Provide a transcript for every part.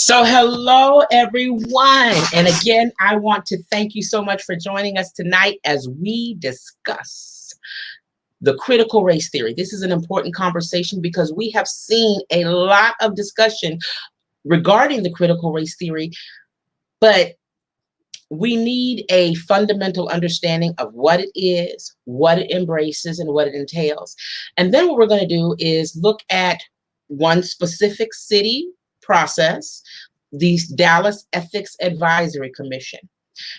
So hello, everyone. And again, I want to thank you so much for joining us tonight as we discuss the critical race theory. This is an important conversation because we have seen a lot of discussion regarding the critical race theory, but we need a fundamental understanding of what it is, what it embraces, and what it entails. And then what we're going to do is look at one specific city process, the Dallas Ethics Advisory Commission.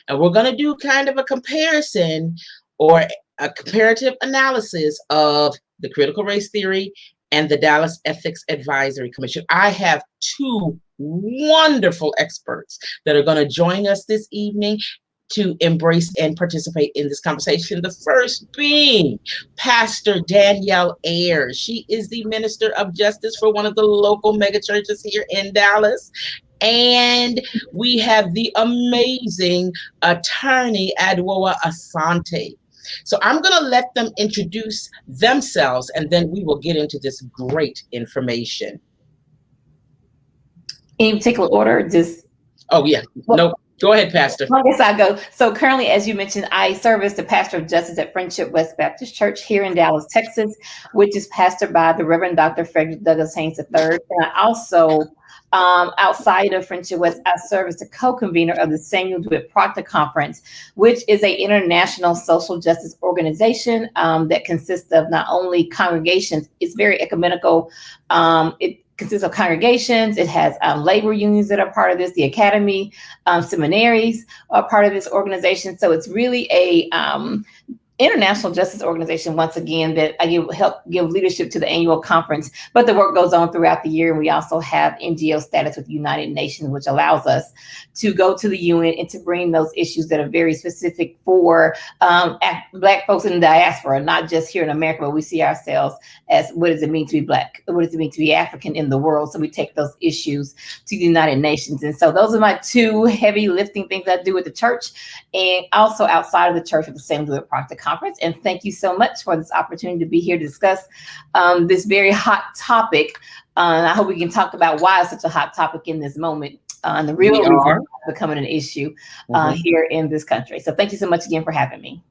And we're going to do kind of a comparison or a comparative analysis of the critical race theory and the Dallas Ethics Advisory Commission. I have two wonderful experts that are going to join us this evening to embrace and participate in this conversation. The first being Pastor Danielle Ayers. She is the Minister of Justice for one of the local megachurches here in Dallas. And we have the amazing attorney Adwoa Asante. So I'm going to let them introduce themselves, and then we will get into this great information. In particular order, just... Oh, yeah. No, go ahead, Pastor. I guess I'll go. So currently, as you mentioned, I serve as the pastor of justice at Friendship West Baptist Church here in Dallas, Texas, which is pastored by the Reverend Dr. Frederick Douglass Haynes III. And I also, outside of Friendship West, I serve as the co-convener of the Samuel DeWitt Proctor Conference, which is an international social justice organization that consists of not only congregations, it's very ecumenical. It consists of congregations. It has labor unions that are part of this, the academy, seminaries are part of this organization. So it's really a international justice organization, once again, that I help give leadership to the annual conference, but the work goes on throughout the year. And we also have NGO status with the United Nations, which allows us to go to the UN and to bring those issues that are very specific for Black folks in the diaspora, not just here in America, but we see ourselves as what does it mean to be Black? What does it mean to be African in the world? So we take those issues to the United Nations. And so those are my two heavy lifting things I do with the church, and also outside of the church with the Samuel DeWitt Proctor Conference. And thank you so much for this opportunity to be here to discuss this very hot topic. I hope we can talk about why it's such a hot topic in this moment and the real reason it's becoming an issue here in this country. So thank you so much again for having me.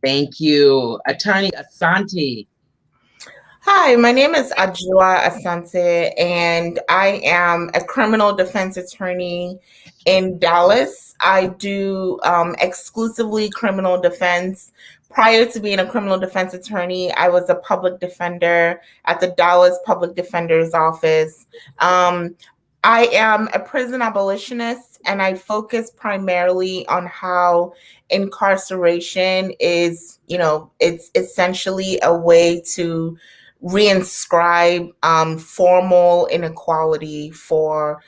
Thank you. Attorney Asante. Hi, my name is Adwoa Asante, and I am a criminal defense attorney in Dallas. I do exclusively criminal defense. Prior to being a criminal defense attorney, I was a public defender at the Dallas Public Defender's Office. I am a prison abolitionist, and I focus primarily on how incarceration is, it's essentially a way to reinscribe formal inequality for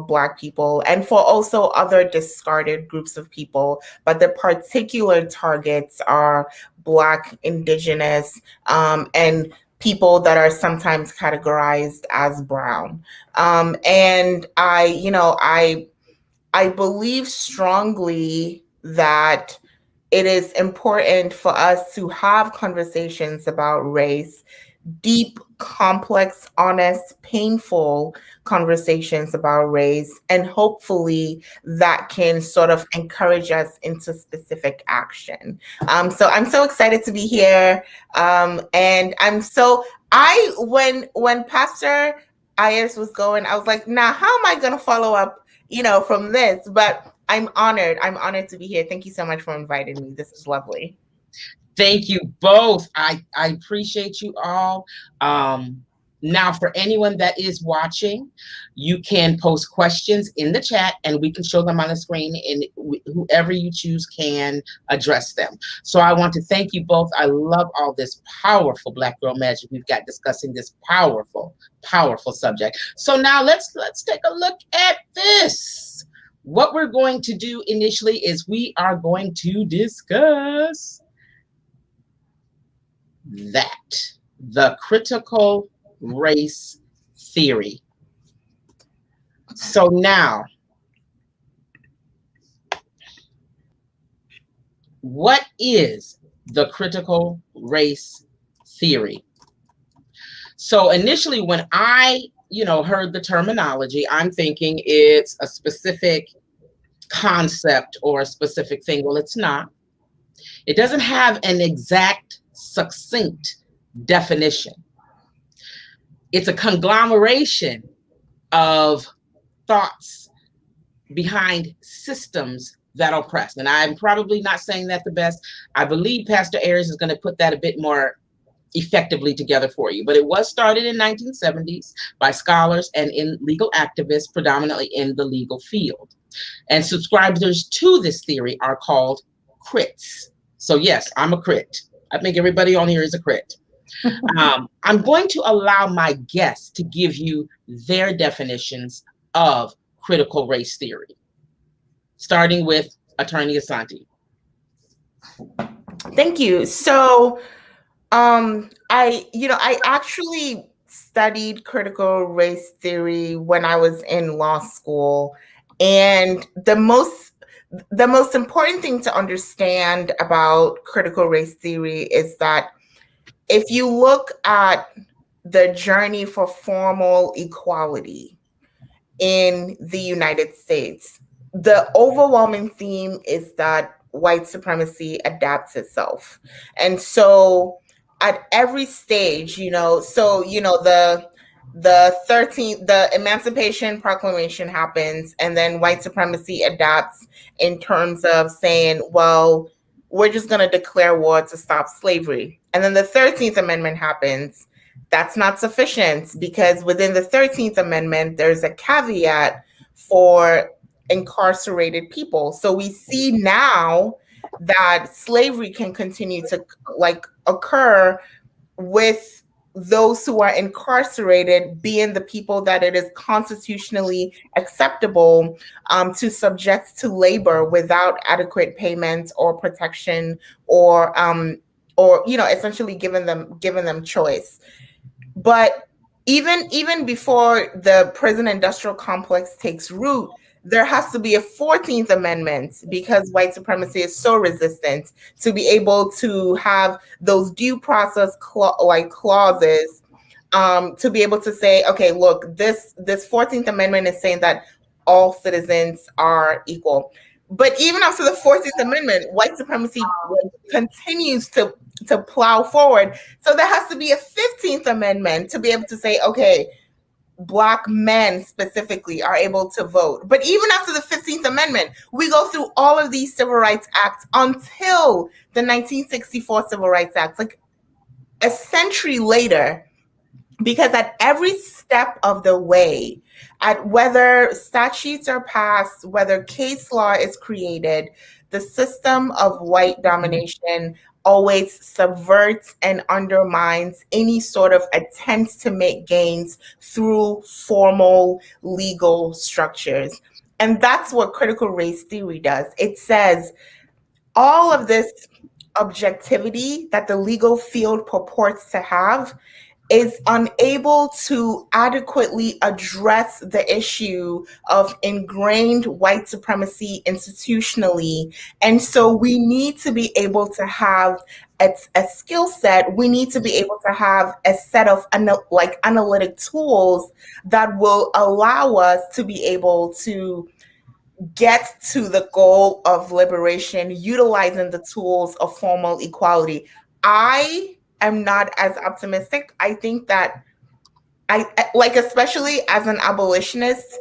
Black people and for also other discarded groups of people. But the particular targets are Black, Indigenous, and people that are sometimes categorized as brown. And I believe strongly that it is important for us to have conversations about race, deep, complex, honest, painful conversations about race, and hopefully that can sort of encourage us into specific action. So I'm so excited to be here. And when Pastor Ayers was going, I was like, now how am I going to follow up, from this? But I'm honored. I'm honored to be here. Thank you so much for inviting me. This is lovely. Thank you both. I appreciate you all. Now, for anyone that is watching, you can post questions in the chat and we can show them on the screen, and whoever you choose can address them. So I want to thank you both. I love all this powerful Black Girl Magic we've got discussing this powerful, powerful subject. So now let's take a look at this. What we're going to do initially is we are going to discuss the critical race theory. So now, what is the critical race theory? So initially, when I heard the terminology, I'm thinking it's a specific concept or a specific thing. Well, it's not. It doesn't have an exact, succinct definition. It's a conglomeration of thoughts behind systems that oppress. And I'm probably not saying that the best. I believe Pastor Ayers is going to put that a bit more effectively together for you. But it was started in 1970s by scholars and in legal activists, predominantly in the legal field. And subscribers to this theory are called crits. So yes, I'm a crit. I think everybody on here is a crit. I'm going to allow my guests to give you their definitions of critical race theory, starting with Attorney Asante. Thank you. So, I actually studied critical race theory when I was in law school, and the most important thing to understand about critical race theory is that if you look at the journey for formal equality in the United States, the overwhelming theme is that white supremacy adapts itself. And so at every stage, the Emancipation Proclamation happens, and then white supremacy adapts in terms of saying, well, we're just going to declare war to stop slavery. And then the 13th Amendment happens. That's not sufficient, because within the 13th Amendment, there's a caveat for incarcerated people. So we see now that slavery can continue to occur with those who are incarcerated being the people that it is constitutionally acceptable to subject to labor without adequate payment or protection, or essentially giving them choice. But even before the prison industrial complex takes root, there has to be a 14th Amendment, because white supremacy is so resistant, to be able to have those due process clauses, to be able to say, okay, look, this 14th Amendment is saying that all citizens are equal. But even after the 14th Amendment, white supremacy continues to plow forward. So there has to be a 15th Amendment to be able to say, okay, Black men specifically are able to vote. But even after the 15th Amendment, we go through all of these civil rights acts until the 1964 Civil Rights Act, like a century later, because at every step of the way, at whether statutes are passed, whether case law is created, the system of white domination always subverts and undermines any sort of attempts to make gains through formal legal structures. And that's what critical race theory does. It says all of this objectivity that the legal field purports to have is unable to adequately address the issue of ingrained white supremacy institutionally. And so we need to be able to have a skill set. We need to be able to have a set of analytic tools that will allow us to be able to get to the goal of liberation utilizing the tools of formal equality. I am not as optimistic. I think that especially as an abolitionist,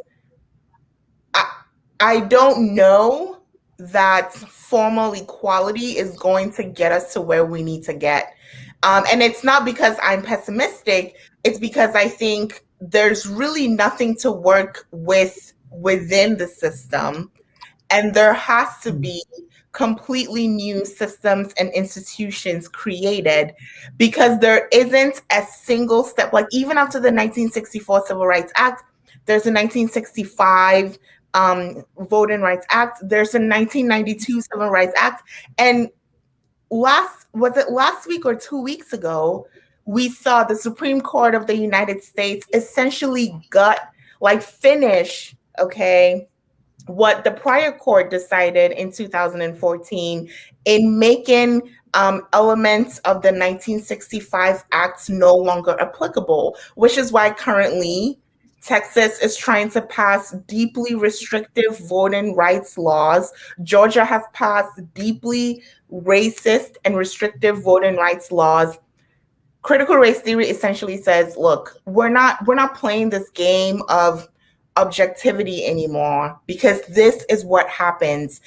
I don't know that formal equality is going to get us to where we need to get. And it's not because I'm pessimistic. It's because I think there's really nothing to work with within the system. And there has to be completely new systems and institutions created, because there isn't a single step. Like even after the 1964 Civil Rights Act, there's a 1965 Voting Rights Act, there's a 1992 Civil Rights Act. And last week or 2 weeks ago, we saw the Supreme Court of the United States essentially finish, okay, what the prior court decided in 2014 in making elements of the 1965 Acts no longer applicable, which is why currently Texas is trying to pass deeply restrictive voting rights laws. Georgia has passed deeply racist and restrictive voting rights laws. Critical race theory essentially says, look, we're not playing this game of objectivity anymore, because this is what happens.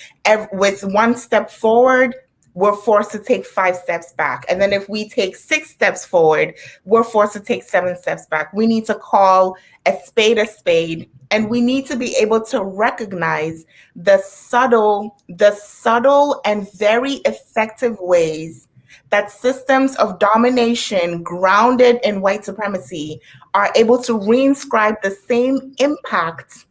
With one step forward, we're forced to take 5 steps back. And then if we take 6 steps forward, we're forced to take 7 steps back. We need to call a spade, and we need to be able to recognize the subtle and very effective ways that systems of domination grounded in white supremacy are able to reinscribe the same impact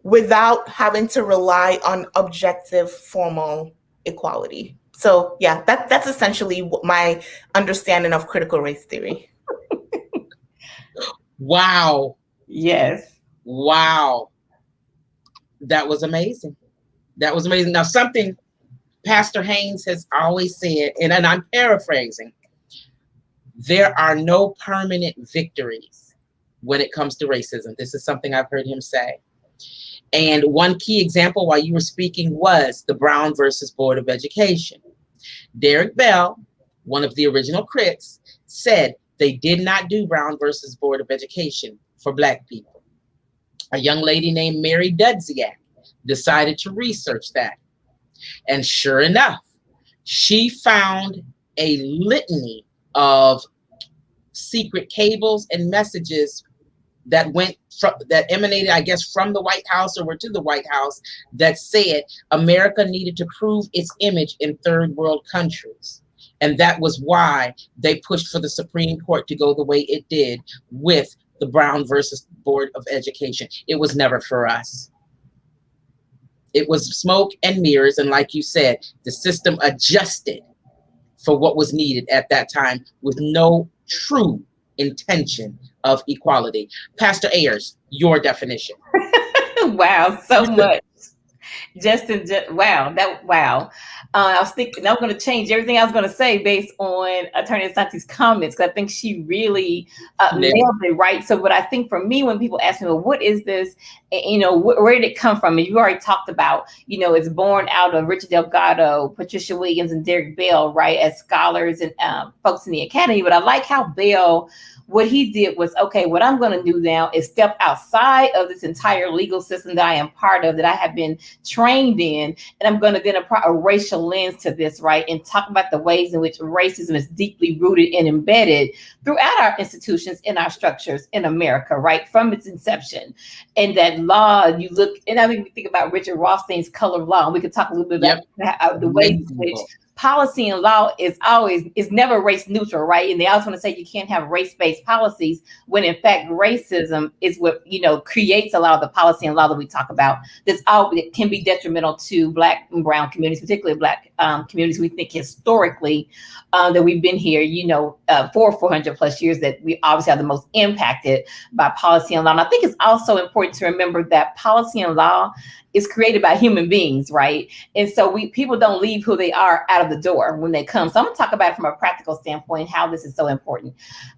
without having to rely on objective formal equality. So yeah, that's essentially my understanding of critical race theory. Wow. Yes. Wow. That was amazing. That was amazing. Now, something Pastor Haynes has always said, and I'm paraphrasing, there are no permanent victories when it comes to racism. This is something I've heard him say. And one key example while you were speaking was the Brown versus Board of Education. Derek Bell, one of the original critics, said they did not do Brown versus Board of Education for Black people. A young lady named Mary Dudziak decided to research that. And sure enough, she found a litany of secret cables and messages that emanated, I guess, from the White House or were to the White House, that said America needed to prove its image in third world countries. And that was why they pushed for the Supreme Court to go the way it did with the Brown versus Board of Education. It was never for us. It was smoke and mirrors. And like you said, the system adjusted for what was needed at that time with no true intention of equality. Pastor Ayers, your definition. Wow, so much. Justin, wow. I was thinking I was going to change everything I was going to say based on Attorney Asante's comments, because I think she really nailed it, right? So what I think for me, when people ask me, well, what is this? And, where did it come from? And you already talked about, it's born out of Richard Delgado, Patricia Williams, and Derek Bell, right, as scholars and folks in the academy. But I like how Bell, what he did was, okay, what I'm going to do now is step outside of this entire legal system that I am part of, that I have been trained in, and I'm going to then apply a racial lens to this, right, and talk about the ways in which racism is deeply rooted and embedded throughout our institutions, in our structures in America, right, from its inception. And that law, you look, and I mean, we think about Richard Rothstein's Color of Law, and we could talk a little bit about the ways in which policy and law is never race neutral, right? And they always want to say you can't have race-based policies, when in fact racism is what creates a lot of the policy and law that we talk about. It can be detrimental to Black and brown communities, particularly Black communities. We think historically that we've been here, for 400 plus years, that we obviously are the most impacted by policy and law. And I think it's also important to remember that policy and law is created by human beings, right? And so people don't leave who they are out of the door when they come. So I'm gonna talk about it from a practical standpoint, how this is so important.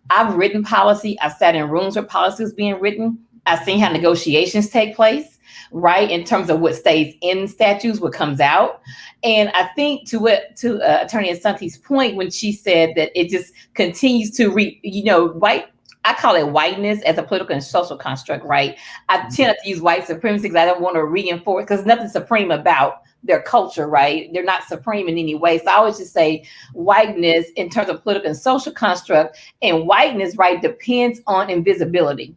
I've written policy. I've sat in rooms where policy is being written. I've seen how negotiations take place, right? In terms of what stays in statutes, what comes out. And I think to Attorney Asante's point, when she said that it just continues to I call it whiteness as a political and social construct, right? I tend not to use white supremacy because I don't want to reinforce, because nothing's supreme about their culture, right? They're not supreme in any way. So I always just say whiteness in terms of political and social construct, and whiteness, right, depends on invisibility.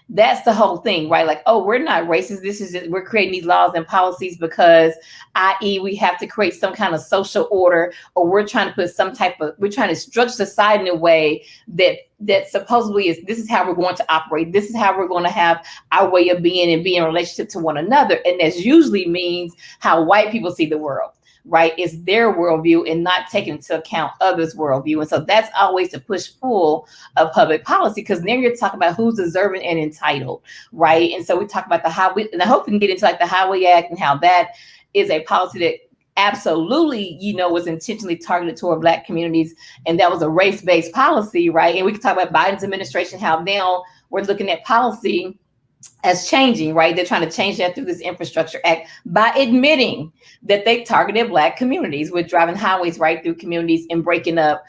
That's the whole thing, right? Like, oh, we're not racist. This is just, we're creating these laws and policies because, i.e., we have to create some kind of social order, or we're trying to put we're trying to structure society in a way that supposedly this is how we're going to operate. This is how we're going to have our way of being and be in relationship to one another. And that usually means how white people see the world, right? It's their worldview and not taking into account others' worldview. And so that's always the push-pull of public policy, because then you're talking about who's deserving and entitled, right? And so we talk about and I hope we can get into like the Highway Act and how that is a policy that absolutely, was intentionally targeted toward Black communities. And that was a race-based policy, right? And we can talk about Biden's administration, how now we're looking at policy as changing, right? They're trying to change that through this Infrastructure Act by admitting that they targeted Black communities with driving highways right through communities and breaking up,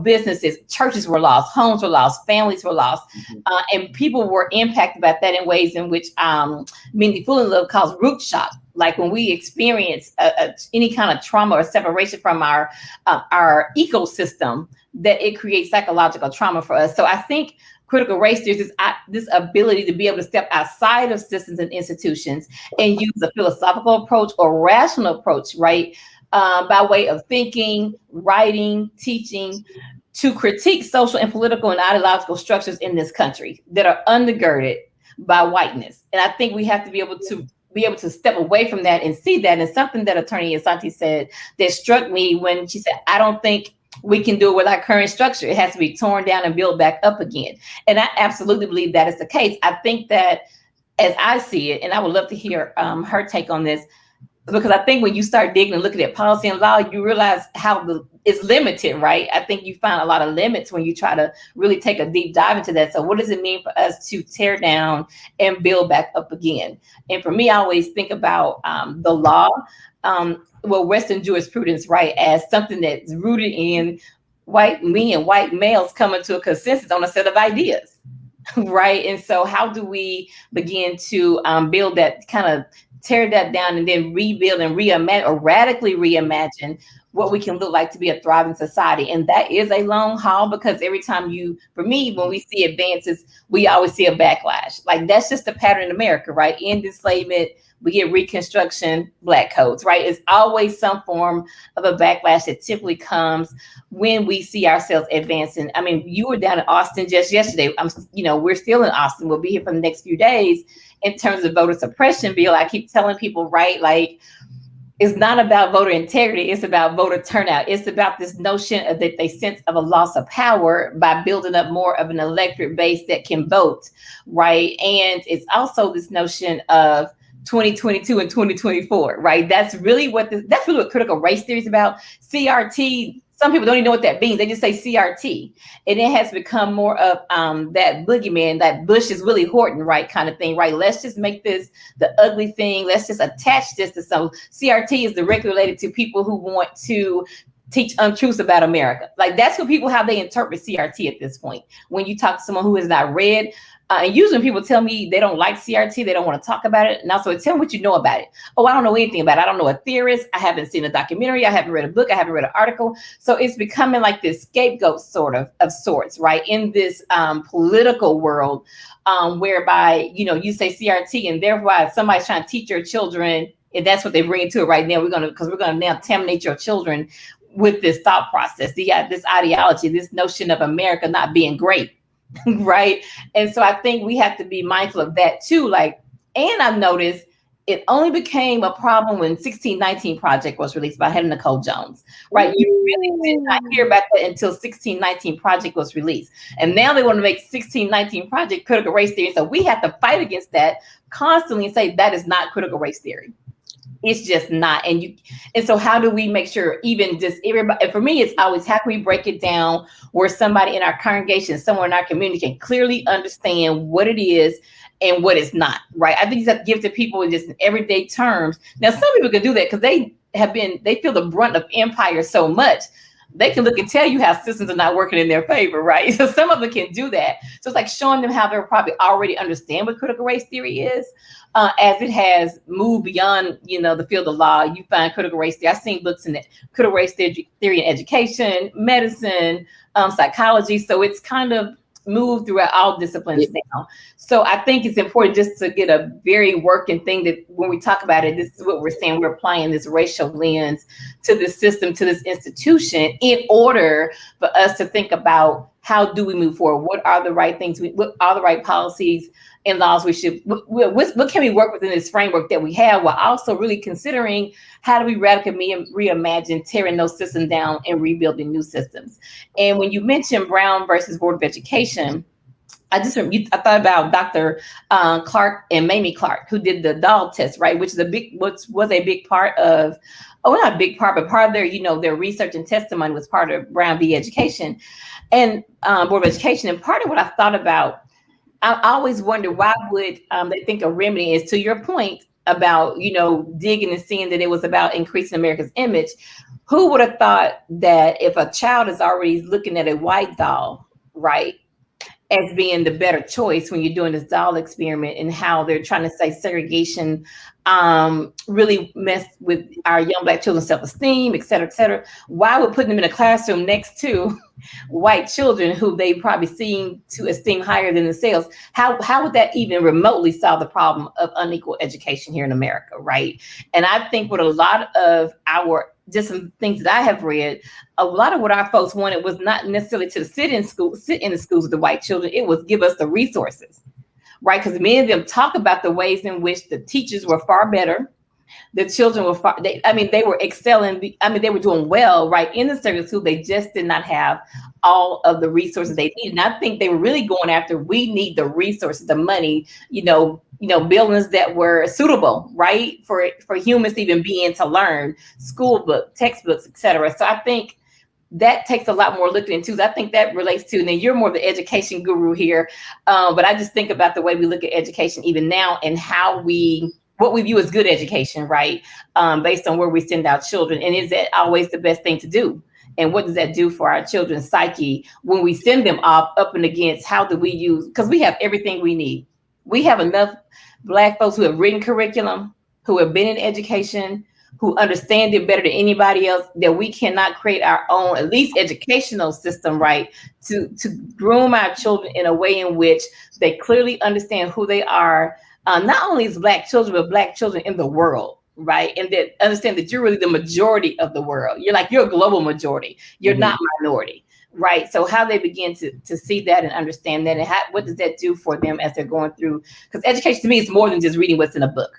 businesses. Churches were lost, homes were lost, families were lost, and people were impacted by that in ways in which Mindy Fuller calls root shock. Like when we experience any kind of trauma or separation from our ecosystem, that it creates psychological trauma for us. So I think critical race theory is this ability to be able to step outside of systems and institutions and use a philosophical approach or rational approach, right? By way of thinking, writing, teaching, to critique social and political and ideological structures in this country that are undergirded by whiteness. And I think we have to be able to step away from that and see that. And something that Attorney Asante said that struck me when she said, I don't think we can do it with our current structure. It has to be torn down and built back up again. And I absolutely believe that is the case. I think that, as I see it, and I would love to hear her take on this, because I think when you start digging and looking at policy and law, you realize how it's limited, right? I think you find a lot of limits when you try to really take a deep dive into that. So what does it mean for us to tear down and build back up again? And for me, I always think about the law, Western jurisprudence, right, as something that's rooted in white males coming to a consensus on a set of ideas, right? And so how do we begin to build that, kind of tear that down and then rebuild and reimagine or radically reimagine what we can look like to be a thriving society? And that is a long haul, because every time for me, when we see advances, we always see a backlash. Like that's just a pattern in America, right? End enslavement, we get Reconstruction, Black codes, right? It's always some form of a backlash that typically comes when we see ourselves advancing. I mean, you were down in Austin just yesterday. We're still in Austin. We'll be here for the next few days. In terms of voter suppression bill, I keep telling people, right, like, it's not about voter integrity. It's about voter turnout. It's about this notion of that they sense of a loss of power by building up more of an electorate base that can vote, right? And it's also this notion of 2022 and 2024, right? That's really what critical race theory is about. CRT, some people don't even know what that means. They just say CRT. And it has become more of that boogeyman, that Bush is Willie Horton, right, kind of thing, right? Let's just make this the ugly thing. Let's just attach this to some. CRT is directly related to people who want to teach untruths about America. Like that's how they interpret CRT at this point. When you talk to someone who has not read, and usually people tell me they don't like CRT, they don't want to talk about it. And also tell me what you know about it. Oh, I don't know anything about it. I don't know a theorist. I haven't seen a documentary. I haven't read a book. I haven't read an article. So it's becoming like this scapegoat of sorts, right? In this political world whereby, you say CRT and thereby somebody's trying to teach your children, and that's what they bring to it right now. Because we're going to now contaminate your children with this thought process, this ideology, this notion of America not being great. Right. And so I think we have to be mindful of that too. Like, and I've noticed it only became a problem when 1619 Project was released by Hannah Nicole Jones. Right. You really did not hear about that until 1619 Project was released. And now they want to make 1619 Project critical race theory. So we have to fight against that constantly and say that is not critical race theory. It's just not. And so how do we make sure even just everybody, and for me, it's always how can we break it down where somebody in our congregation, someone in our community can clearly understand what it is and what it's not, right? I think you have to give to people in just everyday terms. Now, some people can do that because they feel the brunt of empire so much. They can look and tell you how systems are not working in their favor, right? So some of them can do that. So it's like showing them how they'll probably already understand what critical race theory is. As it has moved beyond, the field of law, you find critical race theory. I've seen books in critical race theory in education, medicine, psychology. So it's kind of moved throughout all disciplines now. So I think it's important just to get a very working thing that when we talk about it, this is what we're saying. We're applying this racial lens to this system, to this institution, in order for us to think about how do we move forward? What are the right things? What are the right policies and laws we should, what can we work within this framework that we have, while also really considering how do we radically reimagine tearing those systems down and rebuilding new systems. And when you mentioned Brown versus Board of Education, I thought about Dr. Clark and Mamie Clark, who did the doll test, right? Which was a big part of, not a big part, but part of their, their research and testimony was part of Brown v. Education and Board of Education. And part of what I thought about I always wonder why would they think a remedy is, to your point about, digging and seeing that it was about increasing America's image. Who would have thought that if a child is already looking at a white doll, right, as being the better choice when you're doing this doll experiment, and how they're trying to say segregation really messed with our young Black children's self-esteem, et cetera, et cetera. Why would putting them in a classroom next to white children who they probably seem to esteem higher than themselves, how would that even remotely solve the problem of unequal education here in America, right? And I think what a lot of just some things that I have read, a lot of what our folks wanted was not necessarily to sit in the schools with the white children. It was give us the resources, right? Because many of them talk about the ways in which the teachers were far better. The children were they were excelling. They were doing well, right, in the circuit school. They just did not have all of the resources they needed. And I think they were really going after, we need the resources, the money, buildings that were suitable, right, for humans to even be in to learn, school book, textbooks, etc. So I think that takes a lot more looking into. I think that relates to, and then you're more of the education guru here, but I just think about the way we look at education even now, and what we view as good education, right? Based on where we send our children. And is that always the best thing to do? And what does that do for our children's psyche when we send them off up and against, how do we use, because we have everything we need. We have enough Black folks who have written curriculum, who have been in education, who understand it better than anybody else, that we cannot create our own, at least educational system, right? To groom our children in a way in which they clearly understand who they are, not only as Black children, but Black children in the world, right? And that understand that you're really the majority of the world. You're a global majority. You're not minority, right? So how they begin to see that and understand that, and what does that do for them as they're going through? Because education to me is more than just reading what's in a book.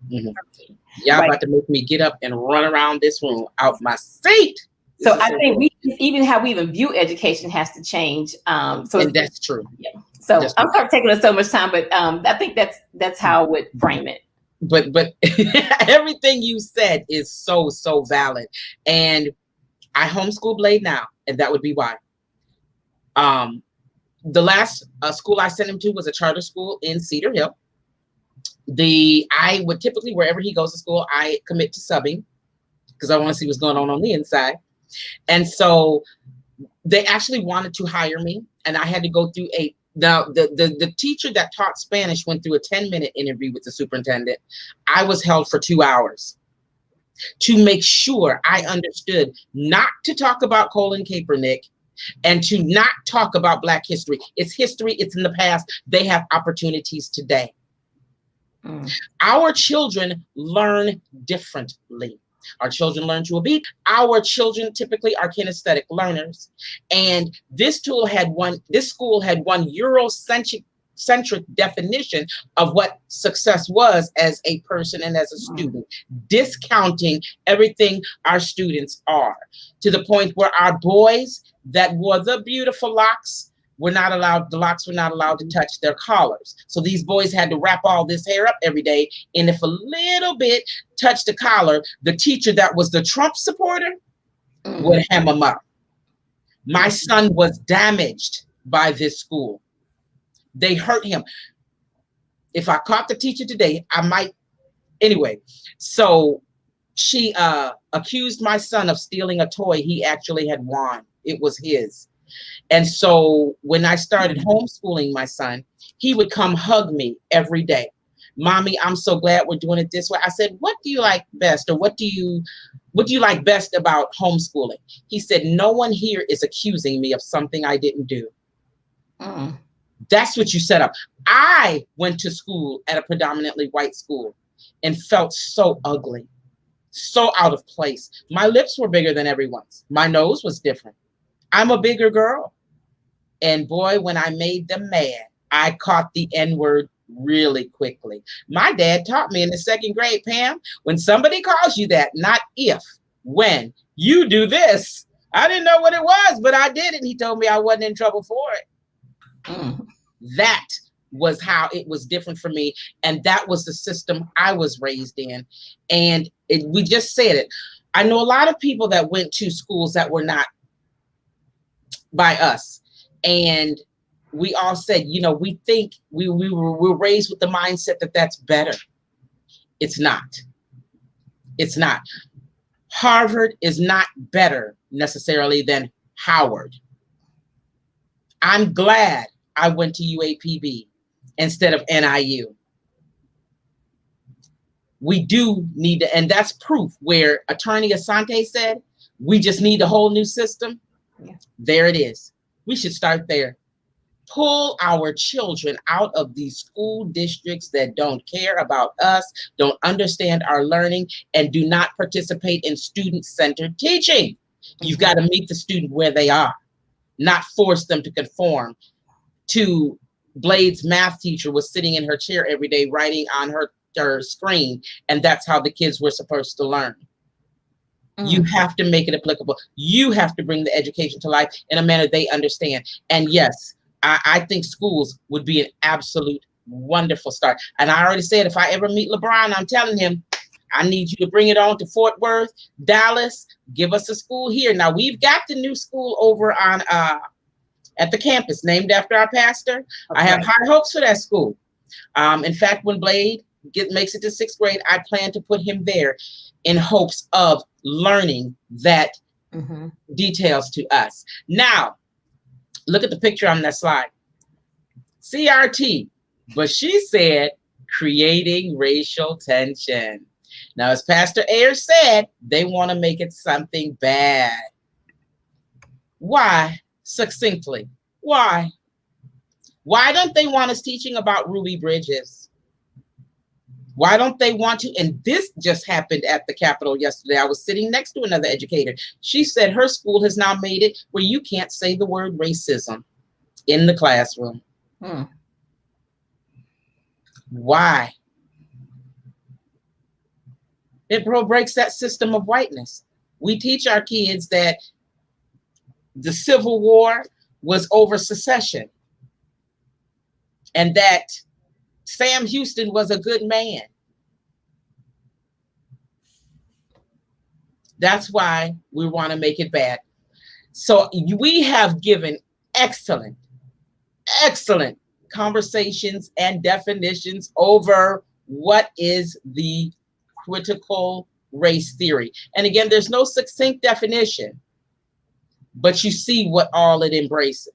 Y'all about to make me get up and run around this room out my seat. So I think even how we even view education has to change. And that's true. Yeah. So I'm sorry taking us so much time, but I think that's how I would frame it. But everything you said is so valid. And I homeschool Blade now, and that would be why. The last school I sent him to was a charter school in Cedar Hill. I would typically, wherever he goes to school, I commit to subbing because I want to see what's going on the inside. And so they actually wanted to hire me, and I had to go through the teacher that taught Spanish went through a 10-minute interview with the superintendent. I was held for 2 hours to make sure I understood not to talk about Colin Kaepernick and to not talk about Black history. It's history. It's in the past. They have opportunities today. Our children learn differently. Our children learn to obey. Our children typically are kinesthetic learners. And this school had one Eurocentric definition of what success was as a person and as a student, discounting everything our students are, to the point where our boys that wore the beautiful locks the locks were not allowed to touch their collars. So these boys had to wrap all this hair up every day. And if a little bit touched the collar, the teacher that was the Trump supporter would hem them up. My son was damaged by this school. They hurt him. If I caught the teacher today, I might. Anyway, so she accused my son of stealing a toy he actually had won. It was his. And so when I started homeschooling my son, he would come hug me every day. Mommy, I'm so glad we're doing it this way. I said, what do you like best? Or what do you like best about homeschooling? He said, no one here is accusing me of something I didn't do. That's what you set up. I went to school at a predominantly white school and felt so ugly, so out of place. My lips were bigger than everyone's. My nose was different. I'm a bigger girl. And boy, when I made them mad, I caught the N-word really quickly. My dad taught me in the 2nd grade, Pam, when somebody calls you that, not if, when you do this. I didn't know what it was, but I did it. He told me I wasn't in trouble for it. That was how it was different for me. And that was the system I was raised in. And we just said it. I know a lot of people that went to schools that were not by us. And we all said, you know, we think we're raised with the mindset that that's better. It's not. It's not. Harvard is not better necessarily than Howard. I'm glad I went to UAPB instead of NIU. We do need to, and that's proof where Attorney Asante said, we just need a whole new system. Yeah. There it is. We should start there. Pull our children out of these school districts that don't care about us, don't understand our learning, and do not participate in student-centered teaching. You've got to meet the student where they are, not force them to conform to Blade's math teacher was sitting in her chair every day writing on her screen, and that's how the kids were supposed to learn. You have to make it applicable. You have to bring the education to life in a manner they understand. And yes, I think schools would be an absolute wonderful start. And I already said, if I ever meet LeBron, I'm telling him, I need you to bring it on to Fort Worth, Dallas, give us a school here. Now, we've got the new school over on at the campus named after our pastor. Okay. I have high hopes for that school. In fact, when Blade makes it to 6th grade, I plan to put him there in hopes of learning that details to us. Now, look at the picture on that slide. CRT, but she said creating racial tension. Now, as Pastor Ayers said, they want to make it something bad. Why? Succinctly, why? Why don't they want us teaching about Ruby Bridges? Why don't they want to? And this just happened at the Capitol yesterday. I was sitting next to another educator. She said her school has now made it where you can't say the word racism in the classroom. Why? It breaks that system of whiteness. We teach our kids that the Civil War was over secession and that Sam Houston was a good man. That's why we want to make it bad. So we have given excellent conversations and definitions over what is the critical race theory. And again, there's no succinct definition, but you see what all it embraces.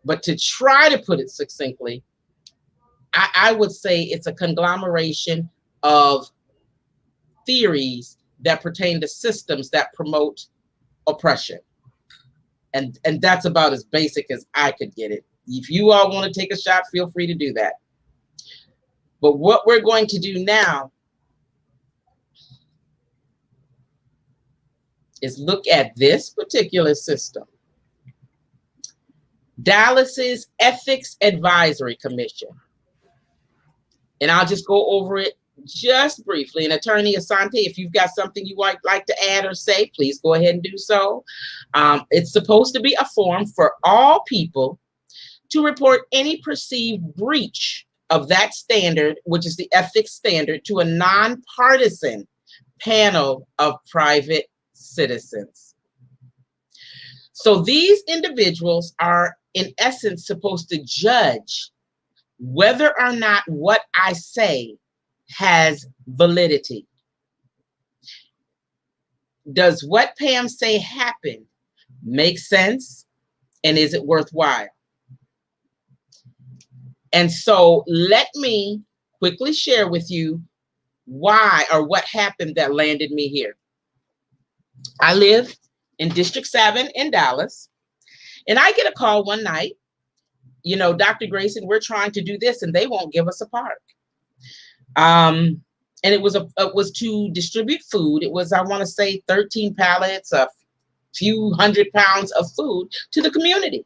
But to try to put it succinctly, I would say it's a conglomeration of theories that pertain to systems that promote oppression. And that's about as basic as I could get it. If you all want to take a shot, feel free to do that. But what we're going to do now is look at this particular system. Dallas's Ethics Advisory Commission. And I'll just go over it just briefly. And Attorney Asante, if you've got something you would like to add or say, please go ahead and do so. It's supposed to be a forum for all people to report any perceived breach of that standard, which is the ethics standard, to a nonpartisan panel of private citizens. So these individuals are, in essence, supposed to judge whether or not what I say has validity. Does what Pam say happen make sense? And is it worthwhile? And so let me quickly share with you why or what happened that landed me here. I live in District 7 in Dallas, and I get a call one night, you know, Dr. Grayson, we're trying to do this and they won't give us a park. And it was to distribute food. It was, I want to say 13 pallets, a few hundred pounds of food to the community.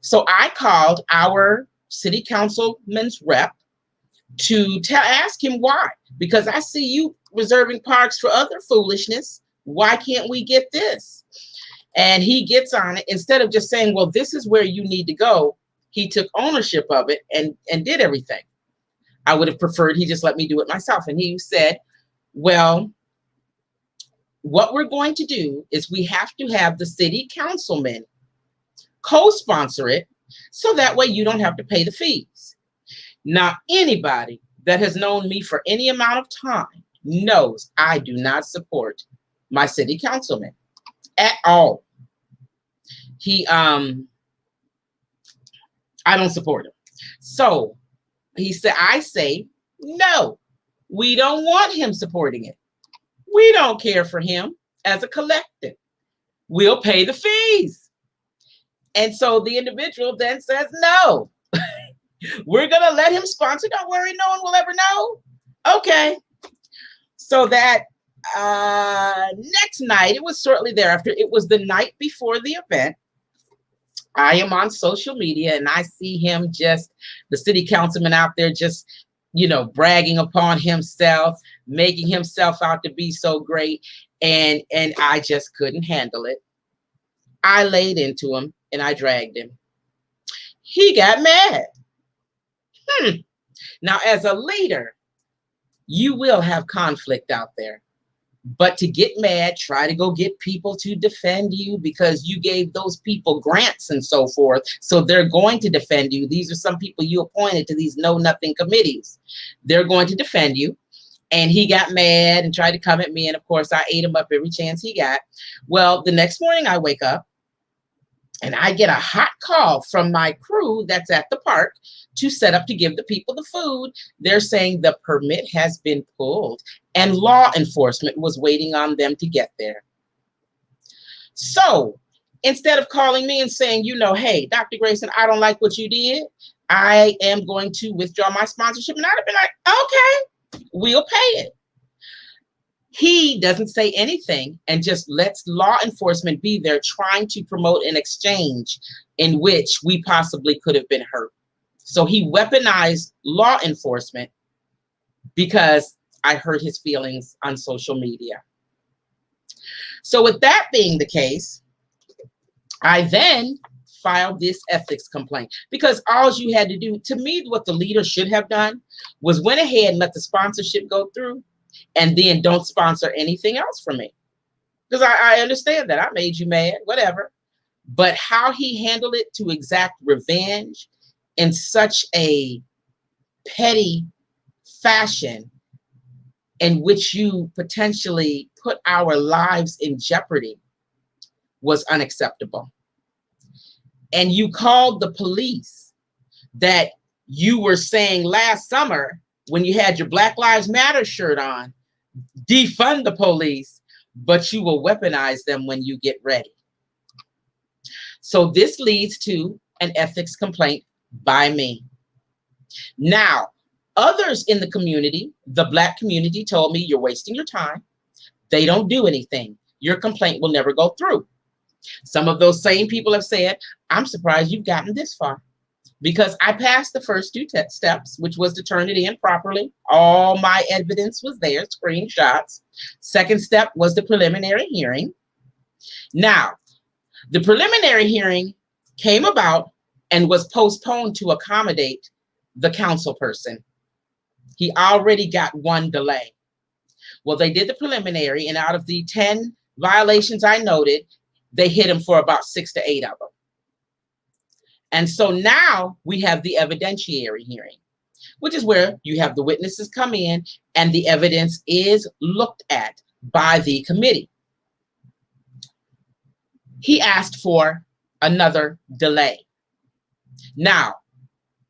So I called our city councilman's rep to ask him why, because I see you reserving parks for other foolishness. Why can't we get this? And he gets on it. Instead of just saying, well, this is where you need to go, he took ownership of it and did everything. I would have preferred he just let me do it myself. And he said, well, what we're going to do is we have to have the city councilman co-sponsor it So that way you don't have to pay the fees. Now, anybody that has known me for any amount of time knows I do not support my city councilman at all. I don't support him. So I say, no, we don't want him supporting it. We don't care for him as a collective. We'll pay the fees. And so the individual then says, no, we're going to let him sponsor. Don't worry, no one will ever know. Okay. So that next night, it was shortly thereafter, it was the night before the event. I am on social media and I see him the city councilman out there just, bragging upon himself, making himself out to be so great. And I just couldn't handle it. I laid into him and I dragged him. He got mad. Now, as a leader, you will have conflict out there. But to get mad, try to go get people to defend you because you gave those people grants and so forth. So they're going to defend you. These are some people you appointed to these know-nothing committees. They're going to defend you. And he got mad and tried to come at me. And of course, I ate him up every chance he got. Well, the next morning I wake up and I get a hot call from my crew that's at the park to set up to give the people the food. They're saying the permit has been pulled and law enforcement was waiting on them to get there. So instead of calling me and saying, hey, Dr. Grayson, I don't like what you did. I am going to withdraw my sponsorship. And I'd have been like, okay, we'll pay it. He doesn't say anything and just lets law enforcement be there trying to promote an exchange in which we possibly could have been hurt. So he weaponized law enforcement because I hurt his feelings on social media. So with that being the case, I then filed this ethics complaint because all you had to do, to me, what the leader should have done was went ahead and let the sponsorship go through and then don't sponsor anything else for me. Because I understand that I made you mad, whatever. But how he handled it to exact revenge in such a petty fashion in which you potentially put our lives in jeopardy was unacceptable. And you called the police that you were saying last summer when you had your Black Lives Matter shirt on, defund the police, but you will weaponize them when you get ready. So this leads to an ethics complaint by me. Now, others in the community, the Black community, told me you're wasting your time. They don't do anything. Your complaint will never go through. Some of those same people have said, I'm surprised you've gotten this far. Because I passed the first two steps, which was to turn it in properly. All my evidence was there, screenshots. Second step was the preliminary hearing. Now, the preliminary hearing came about and was postponed to accommodate the council person. He already got one delay. Well, they did the preliminary, and out of the 10 violations I noted, they hit him for about 6 to 8 of them. And so now we have the evidentiary hearing, which is where you have the witnesses come in and the evidence is looked at by the committee. He asked for another delay. Now,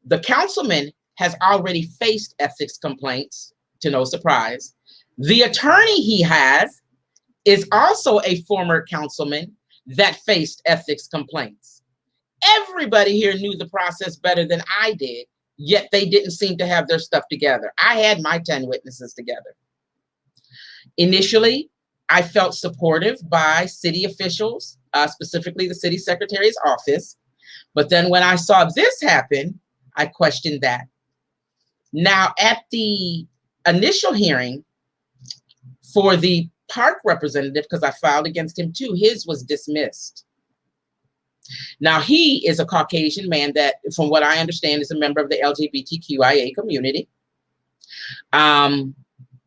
the councilman has already faced ethics complaints, to no surprise. The attorney he has is also a former councilman that faced ethics complaints. Everybody here knew the process better than I did, yet they didn't seem to have their stuff together. I had my 10 witnesses together. Initially, I felt supportive by city officials, specifically the city secretary's office. But then when I saw this happen, I questioned that. Now, at the initial hearing for the park representative, because I filed against him too, his was dismissed. Now, he is a Caucasian man that, from what I understand, is a member of the LGBTQIA community. And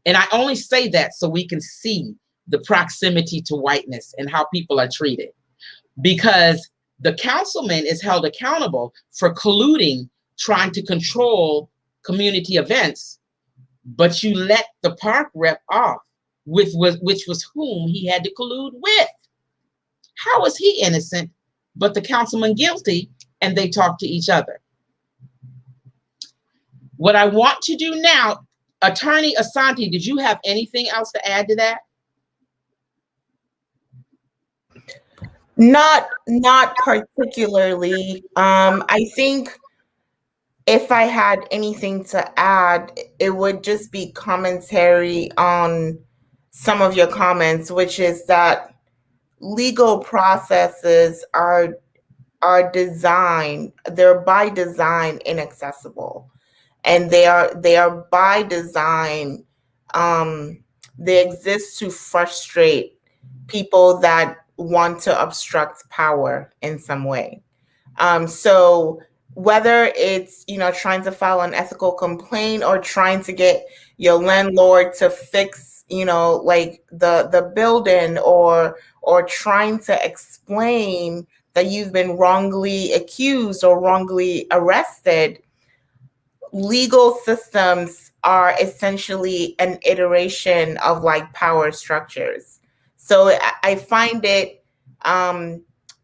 I only say that so we can see the proximity to whiteness and how people are treated. Because The councilman is held accountable for colluding, trying to control community events, but you let the park rep off, which was whom he had to collude with. How is he innocent, but the councilman guilty, and they talk to each other? What I want to do now, Attorney Asante, did you have anything else to add to that? Not particularly. I think if I had anything to add, it would just be commentary on some of your comments, which is that legal processes are designed, they're by design inaccessible. And they are by design, they exist to frustrate people that want to obstruct power in some way. So whether it's, trying to file an ethical complaint or trying to get your landlord to fix, like the building, or trying to explain that you've been wrongly accused or wrongly arrested, legal systems are essentially an iteration of like power structures. So I find it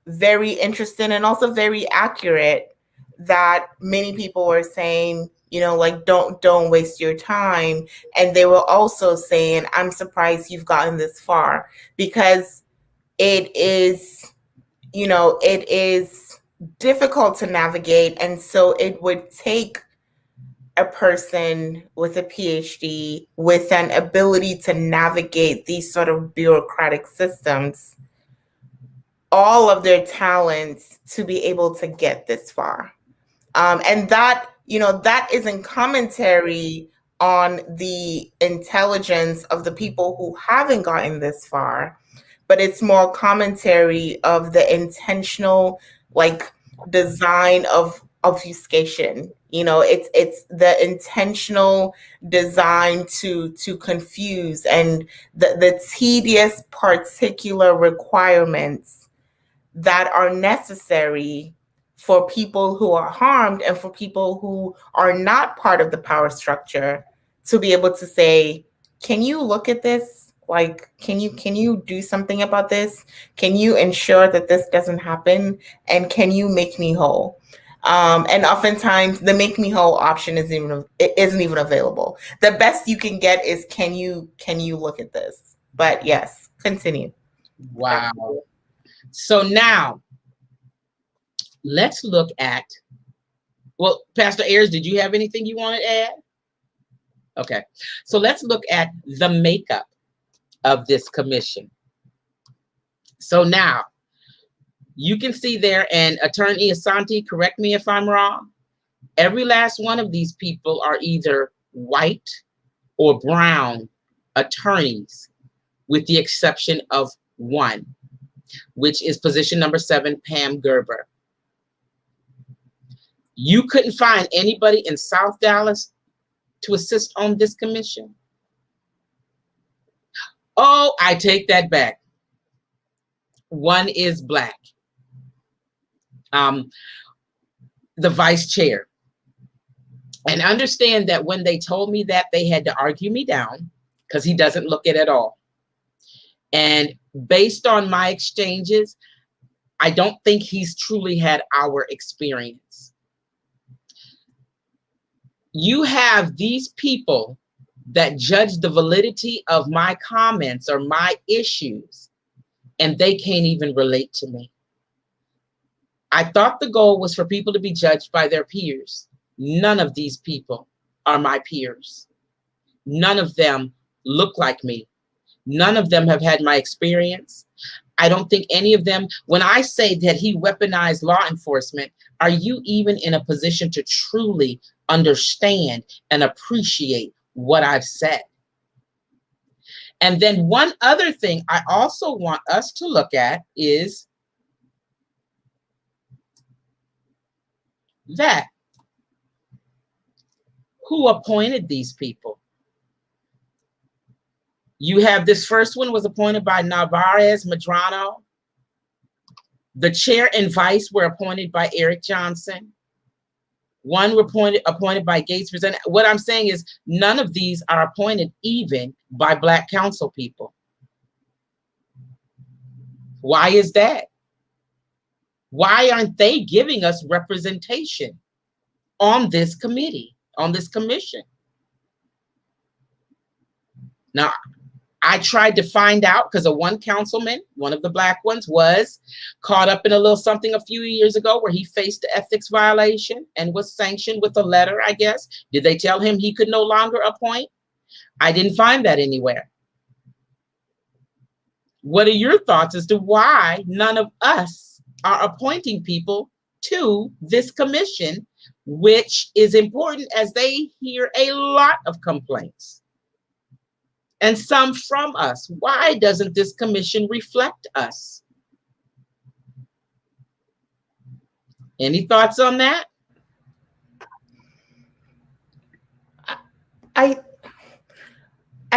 very interesting and also very accurate that many people were saying, like, don't waste your time. And they were also saying, I'm surprised you've gotten this far, because it is, it is difficult to navigate. And so it would take a person with a PhD with an ability to navigate these sort of bureaucratic systems, all of their talents, to be able to get this far. And that, that isn't commentary on the intelligence of the people who haven't gotten this far, but it's more commentary of the intentional, like, design of obfuscation. It's the intentional design to confuse, and the tedious particular requirements that are necessary for people who are harmed and for people who are not part of the power structure to be able to say, can you look at this? Like, can you do something about this? Can you ensure that this doesn't happen? And can you make me whole? And oftentimes the make me whole option isn't even available. The best you can get is, can you look at this? But yes, continue. Wow. So now let's look at, well, Pastor Ayers, did you have anything you want to add? Okay. So let's look at the makeup of this commission. So now you can see there, and Attorney Asante, correct me if I'm wrong, every last one of these people are either white or brown attorneys, with the exception of one, which is position number 7, Pam Gerber. You couldn't find anybody in South Dallas to assist on this commission? Oh, I take that back. One is Black. The vice chair. And understand that when they told me that, they had to argue me down, because he doesn't look it at all. And based on my exchanges, I don't think he's truly had our experience. You have these people that judge the validity of my comments or my issues, and they can't even relate to me. I thought the goal was for people to be judged by their peers. None of these people are my peers. None of them look like me. None of them have had my experience. I don't think any of them, when I say that he weaponized law enforcement, are you even in a position to truly understand and appreciate what I've said? And then one other thing I also want us to look at is that who appointed these people? You have this first one was appointed by Narvaez Medrano. The chair and vice were appointed by Eric Johnson. One were appointed by Gates. What I'm saying is none of these are appointed even by Black council people. Why is that? Why aren't they giving us representation on this committee, on this commission? Now, I tried to find out because one councilman, one of the Black ones, was caught up in a little something a few years ago where he faced an ethics violation and was sanctioned with a letter, I guess. Did they tell him he could no longer appoint? I didn't find that anywhere. What are your thoughts as to why none of us are appointing people to this commission, which is important as they hear a lot of complaints? And some from us. Why doesn't this commission reflect us? Any thoughts on that? I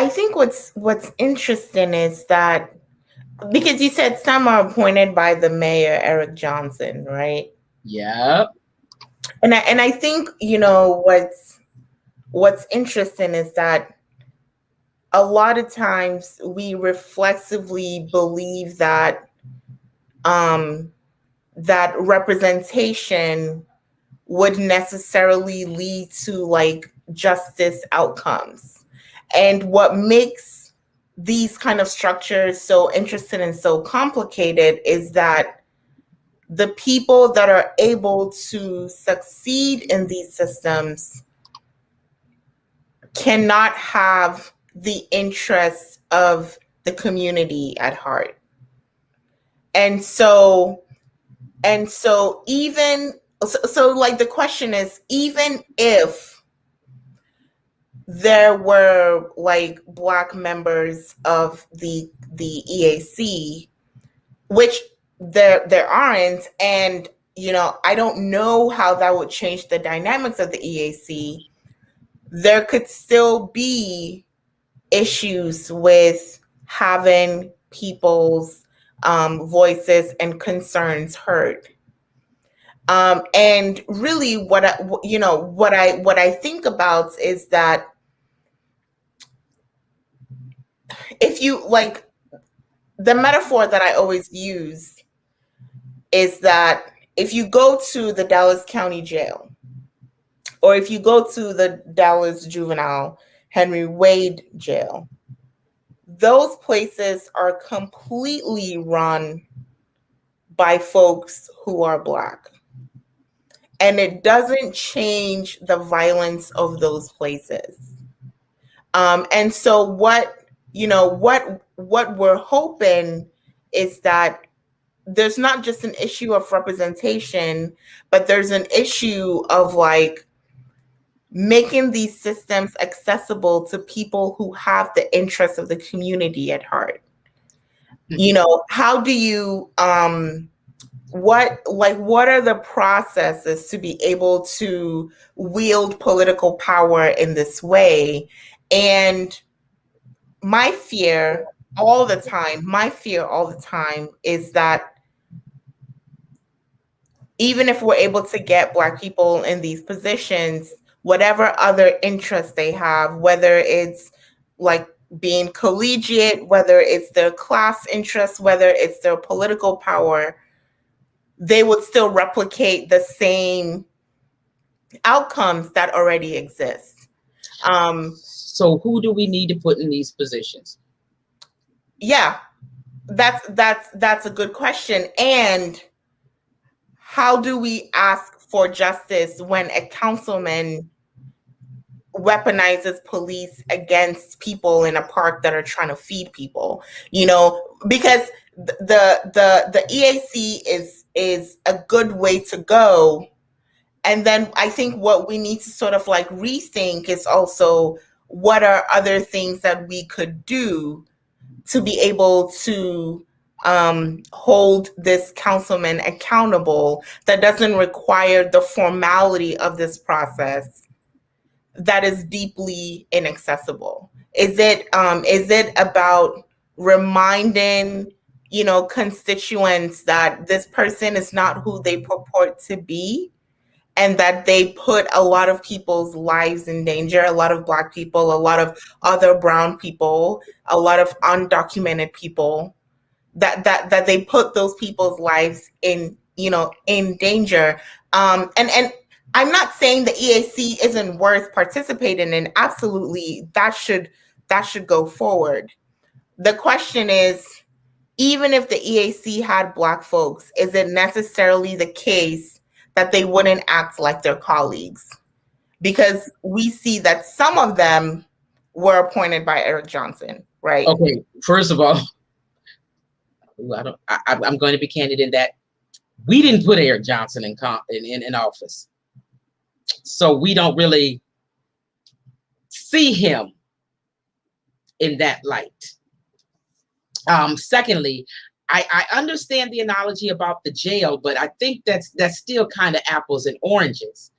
think what's interesting is that, because you said some are appointed by the mayor, Eric Johnson, right? Yeah. And I think, what's interesting is that a lot of times we reflexively believe that that representation would necessarily lead to like justice outcomes. And what makes these kind of structures so interesting and so complicated is that the people that are able to succeed in these systems cannot have the interests of the community at heart. And so even so like the question is, even if there were like Black members of the EAC, which there aren't, and I don't know how that would change the dynamics of the EAC, there could still be issues with having people's voices and concerns heard. And really what I think about is that if you like, the metaphor that I always use is that if you go to the Dallas County Jail, or if you go to the Dallas Juvenile Henry Wade Jail, those places are completely run by folks who are Black. And it doesn't change the violence of those places. And so what we're hoping is that there's not just an issue of representation, but there's an issue of like making these systems accessible to people who have the interests of the community at heart. How do you what are the processes to be able to wield political power in this way? And my fear all the time is that even if we're able to get Black people in these positions, whatever other interests they have, whether it's like being collegiate, whether it's their class interests, whether it's their political power, they would still replicate the same outcomes that already exist. So who do we need to put in these positions? Yeah, that's a good question. And how do we ask for justice when a councilman weaponizes police against people in a park that are trying to feed people? Because the EAC is a good way to go. And then I think what we need to sort of like rethink is also, what are other things that we could do to be able to hold this councilman accountable that doesn't require the formality of this process that is deeply inaccessible? Is it about reminding constituents that this person is not who they purport to be, and that they put a lot of people's lives in danger, a lot of Black people, a lot of other brown people, a lot of undocumented people, that they put those people's lives in danger. And I'm not saying the EAC isn't worth participating in. Absolutely, that should go forward. The question is, even if the EAC had Black folks, is it necessarily the case that they wouldn't act like their colleagues? Because we see that some of them were appointed by Eric Johnson, right? Okay, first of all, I'm going to be candid in that we didn't put Eric Johnson in office, so we don't really see him in that light. Secondly, I understand the analogy about the jail, but I think that's still kind of apples and oranges.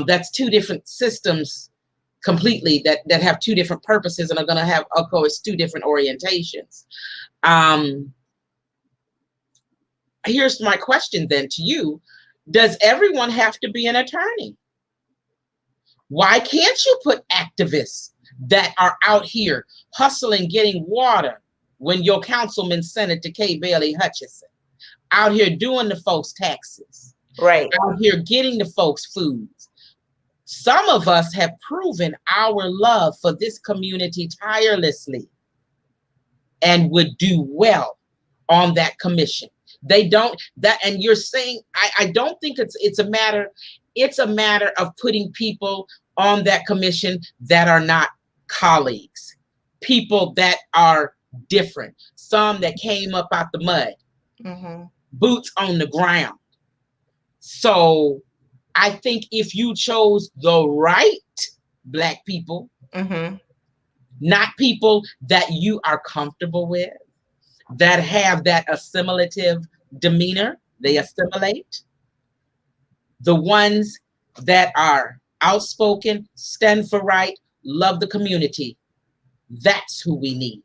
That's two different systems completely that have two different purposes and are going to have, of course, two different orientations. Here's my question then to you. Does everyone have to be an attorney? Why can't you put activists that are out here hustling, getting water, when your councilman, Senator Kay Bailey Hutchison, out here doing the folks' taxes, right, out here getting the folks' foods? Some of us have proven our love for this community tirelessly and would do well on that commission. They don't, that, and you're saying, I don't think it's a matter of putting people on that commission that are not colleagues, people that are different, some that came up out the mud, boots on the ground. So I think if you chose the right Black people, not people that you are comfortable with, that have that assimilative demeanor, they assimilate, the ones that are outspoken, stand for right, love the community, that's who we need.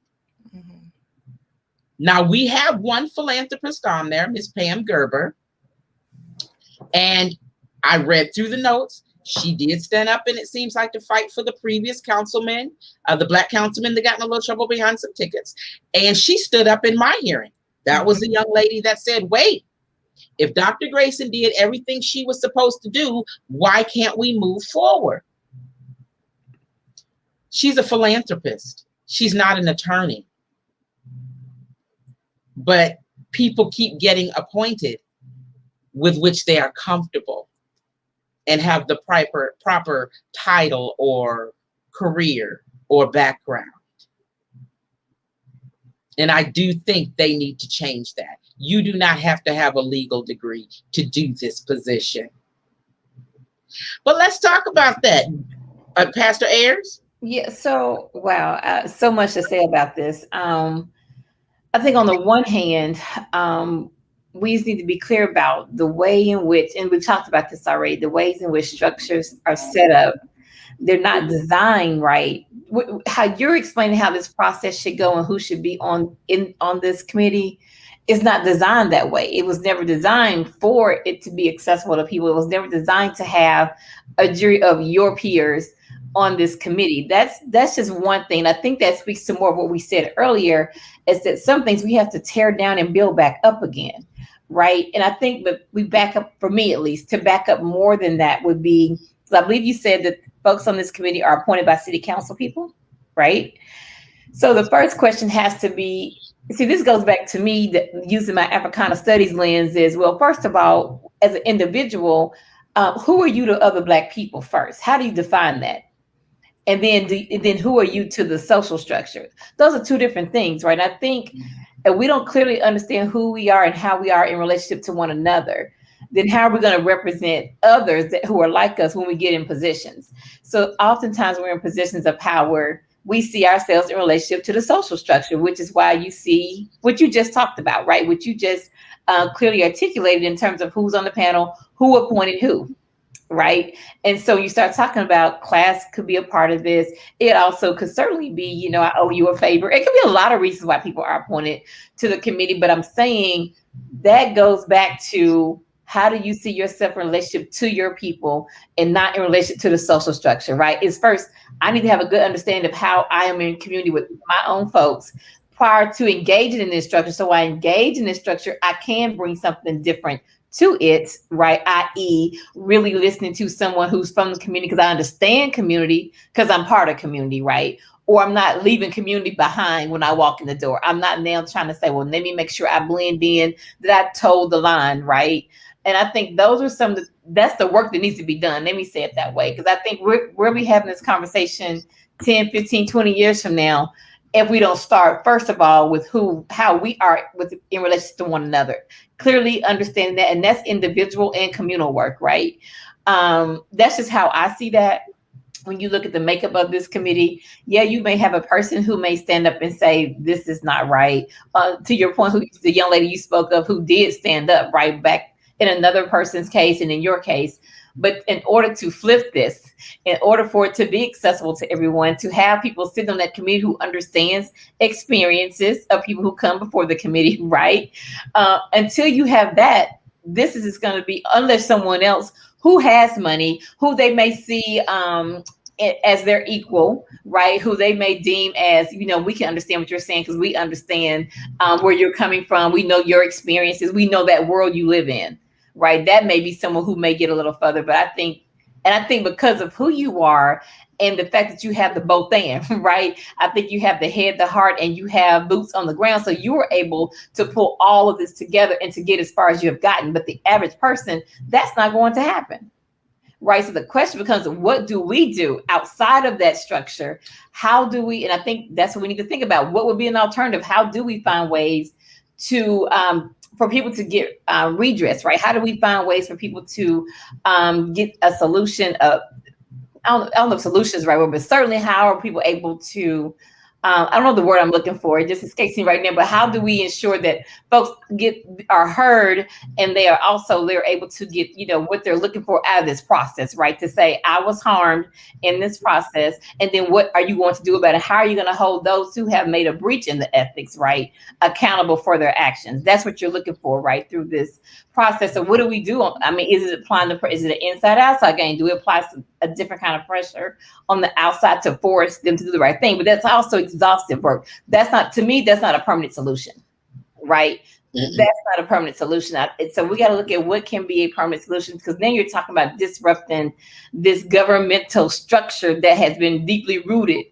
Now, we have one philanthropist on there, Miss Pam Gerber, and I read through the notes. She did stand up, and it seems like, to fight for the previous councilman, the Black councilman that got in a little trouble behind some tickets. And she stood up in my hearing. That was the young lady that said, wait, if Dr. Grayson did everything she was supposed to do, why can't we move forward? She's a philanthropist. She's not an attorney. But people keep getting appointed with which they are comfortable and have the proper title or career or background. And I do think they need to change that. You do not have to have a legal degree to do this position. But let's talk about that. Pastor Ayers? Yeah, so, wow, so much to say about this. I think on the one hand, we just need to be clear about the way in which, and we've talked about this already, the ways in which structures are set up. They're not designed right. How you're explaining how this process should go and who should be on this committee is not designed that way. It was never designed for it to be accessible to people. It was never designed to have a jury of your peers on this committee. That's just one thing. I think that speaks to more of what we said earlier, is that some things we have to tear down and build back up again, right? And I think that we back up, for me at least, to back up more than that would be, I believe you said that folks on this committee are appointed by city council people, right? So the first question has to be, see, this goes back to me that using my Africana studies lens is, well, first of all, as an individual, who are you to other Black people first? How do you define that? And then who are you to the social structure? Those are two different things, right? I think if we don't clearly understand who we are and how we are in relationship to one another, then how are we going to represent others who are like us when we get in positions? So oftentimes we're in positions of power. We see ourselves in relationship to the social structure, which is why you see what you just talked about, right? What you just clearly articulated in terms of who's on the panel, who appointed who, right? And so you start talking about class could be a part of this. It also could certainly be, you know, I owe you a favor. It could be a lot of reasons why people are appointed to the committee, but I'm saying that goes back to how do you see yourself in relationship to your people and not in relation to the social structure, right? It's first, I need to have a good understanding of how I am in community with my own folks prior to engaging in this structure. So I engage in this structure, I can bring something different to it, right? I.e., really listening to someone who's from the community because I understand community because I'm part of community, right? Or I'm not leaving community behind when I walk in the door. I'm not now trying to say, well, let me make sure I blend in, that I told the line, right? And I think those are some of that's the work that needs to be done. Let me say it that way. Because I think we'll be having this conversation 10, 15, 20 years from now if we don't start, first of all, with how we are with in relation to one another. Clearly understanding that, and that's individual and communal work, right? That's just how I see that. When you look at the makeup of this committee, yeah, you may have a person who may stand up and say, this is not right. To your point, the young lady you spoke of who did stand up, right, back in another person's case and in your case. But in order to flip this, in order for it to be accessible to everyone, to have people sit on that committee who understands experiences of people who come before the committee, right? Until you have that, this is going to be, unless someone else who has money, who they may see as their equal, right? Who they may deem as, you know, we can understand what you're saying because we understand where you're coming from. We know your experiences. We know that world you live in, right? That may be someone who may get a little further, but I think because of who you are and the fact that you have the both and, right? I think you have the head, the heart, and you have boots on the ground. So you were able to pull all of this together and to get as far as you have gotten. But the average person, that's not going to happen, right? So the question becomes, what do we do outside of that structure? How do we, and I think that's what we need to think about. What would be an alternative? How do we find ways to, for people to get redress, right? How do we find ways for people to get a solution of, I don't know if solution is the right word, but certainly how are people able to, I don't know the word I'm looking for, it just escapes me right now, but how do we ensure that folks are heard and they're able to get, you know, what they're looking for out of this process, right? To say, I was harmed in this process, and then what are you going to do about it? How are you going to hold those who have made a breach in the ethics, right, accountable for their actions? That's what you're looking for, right, through this process. So what do we do? I mean, is it an inside-outside game? Do we apply a different kind of pressure on the outside to force them to do the right thing? But that's also exhaustive work. That's not a permanent solution, right? Mm-hmm. That's not a permanent solution. So we got to look at what can be a permanent solution, because then you're talking about disrupting this governmental structure that has been deeply rooted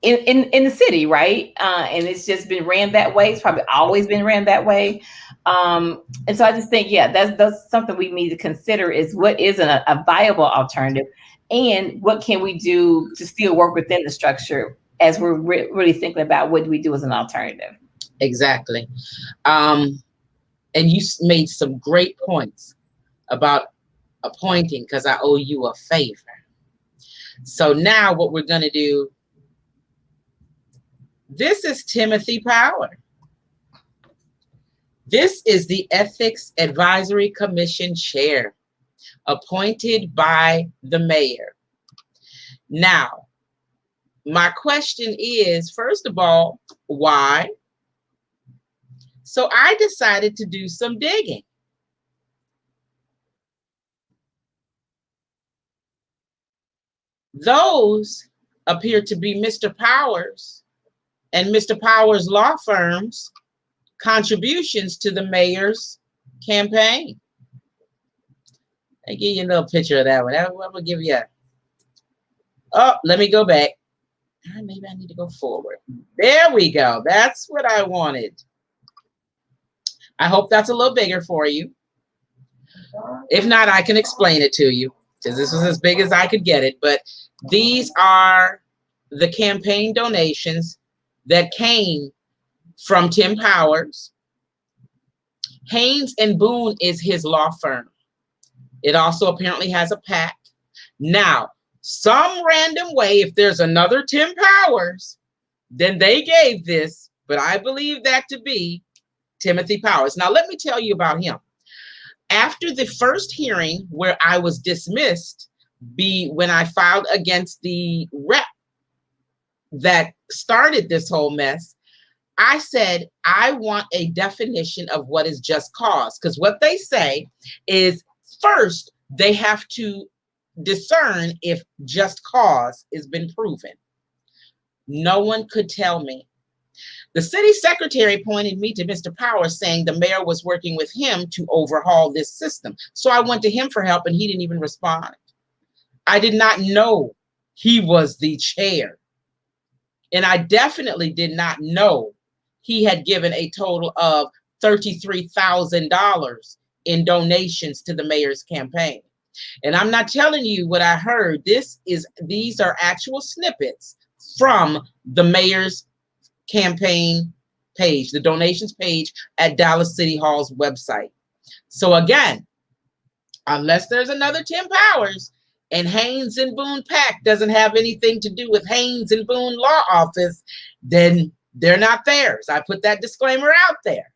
in the city, right? And it's just been ran that way. It's probably always been ran that way. And so I just think, yeah, that's something we need to consider, is what is a viable alternative, and what can we do to still work within the structure as we're really thinking about what do we do as an alternative. Exactly. And you made some great points about appointing, because I owe you a favor. So now what we're going to do, this is Timothy Power. This is the Ethics Advisory Commission Chair, appointed by the mayor. Now, my question is, first of all, why? So I decided to do some digging. Those appear to be Mr. Powers and Mr. Powers' law firm's contributions to the mayor's campaign. I give you a little picture of that one. I'm gonna give you let me go back. Maybe I need to go forward. There we go. That's what I wanted. I hope that's a little bigger for you. If not, I can explain it to you, because this was as big as I could get it. But these are the campaign donations that came from Tim Powers. Haynes and Boone is his law firm. It also apparently has a PAC. Now, some random way, if there's another Tim Powers, then they gave this, but I believe that to be Timothy Powers. Now, let me tell you about him. After the first hearing where I was dismissed, when I filed against the rep that started this whole mess, I said, I want a definition of what is just cause. Because what they say is, first, they have to discern if just cause has been proven. No one could tell me. The city secretary pointed me to Mr. Powers, saying the mayor was working with him to overhaul this system. So I went to him for help, and he didn't even respond. I did not know he was the chair. And I definitely did not know he had given a total of $33,000 in donations to the mayor's campaign. And I'm not telling you what I heard. These are actual snippets from the mayor's campaign page, the donations page at Dallas City Hall's website. So again, unless there's another Tim Powers, and Haynes and Boone PAC doesn't have anything to do with Haynes and Boone Law Office, then they're not theirs. I put that disclaimer out there,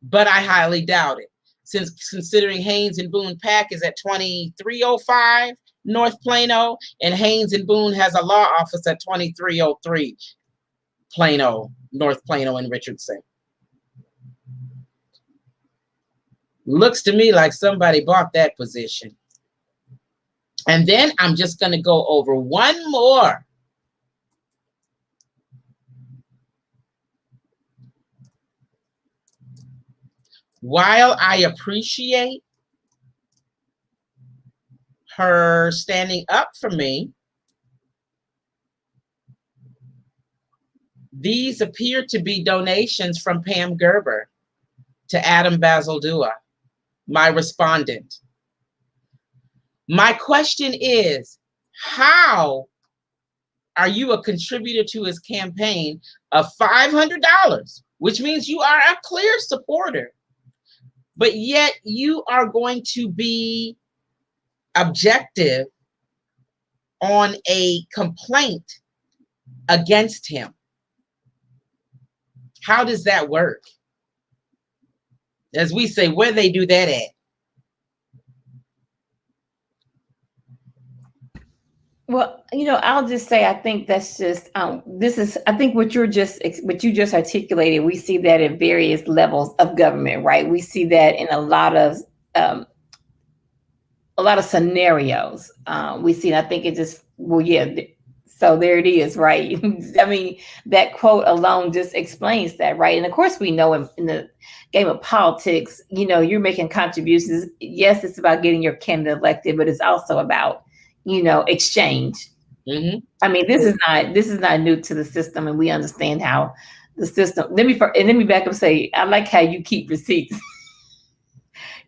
but I highly doubt it, since considering Haynes and Boone PAC is at 2305 North Plano, and Haynes and Boone has a law office at 2303 Plano, North Plano and Richardson. Looks to me like somebody bought that position. And then I'm just going to go over one more. While I appreciate her standing up for me, these appear to be donations from Pam Gerber to Adam Basildua, my respondent. My question is, how are you a contributor to his campaign of $500, which means you are a clear supporter, but yet you are going to be objective on a complaint against him? How does that work? As we say, where they do that at? Well, I'll just say, I think that's just, I think what you just articulated, we see that at various levels of government, right? We see that in a lot of scenarios. We see, and I think it just, well, yeah, so there it is, right? I mean, that quote alone just explains that, right? And of course, we know in the game of politics, you're making contributions. Yes, it's about getting your candidate elected, but it's also about exchange. Mm-hmm. I mean, this is not new to the system, and we understand how the system. Let me back up and say, I like how you keep receipts.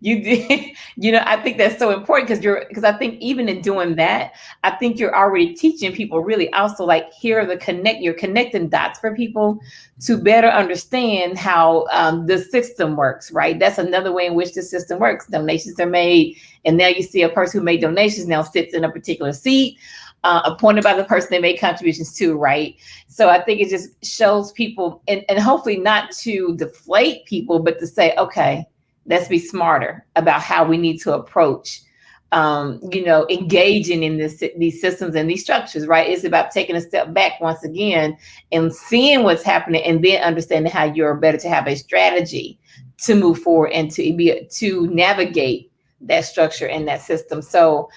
You did, I think that's so important because I think even in doing that, I think you're already teaching people really also, like, you're connecting dots for people to better understand how the system works, right? That's another way in which the system works. Donations are made, and now you see a person who made donations now sits in a particular seat, appointed by the person they made contributions to, right? So I think it just shows people, and hopefully not to deflate people, but to say, okay, let's be smarter about how we need to approach, engaging in these systems and these structures, right? It's about taking a step back once again and seeing what's happening, and then understanding how you're better to have a strategy to move forward and to navigate that structure and that system. So,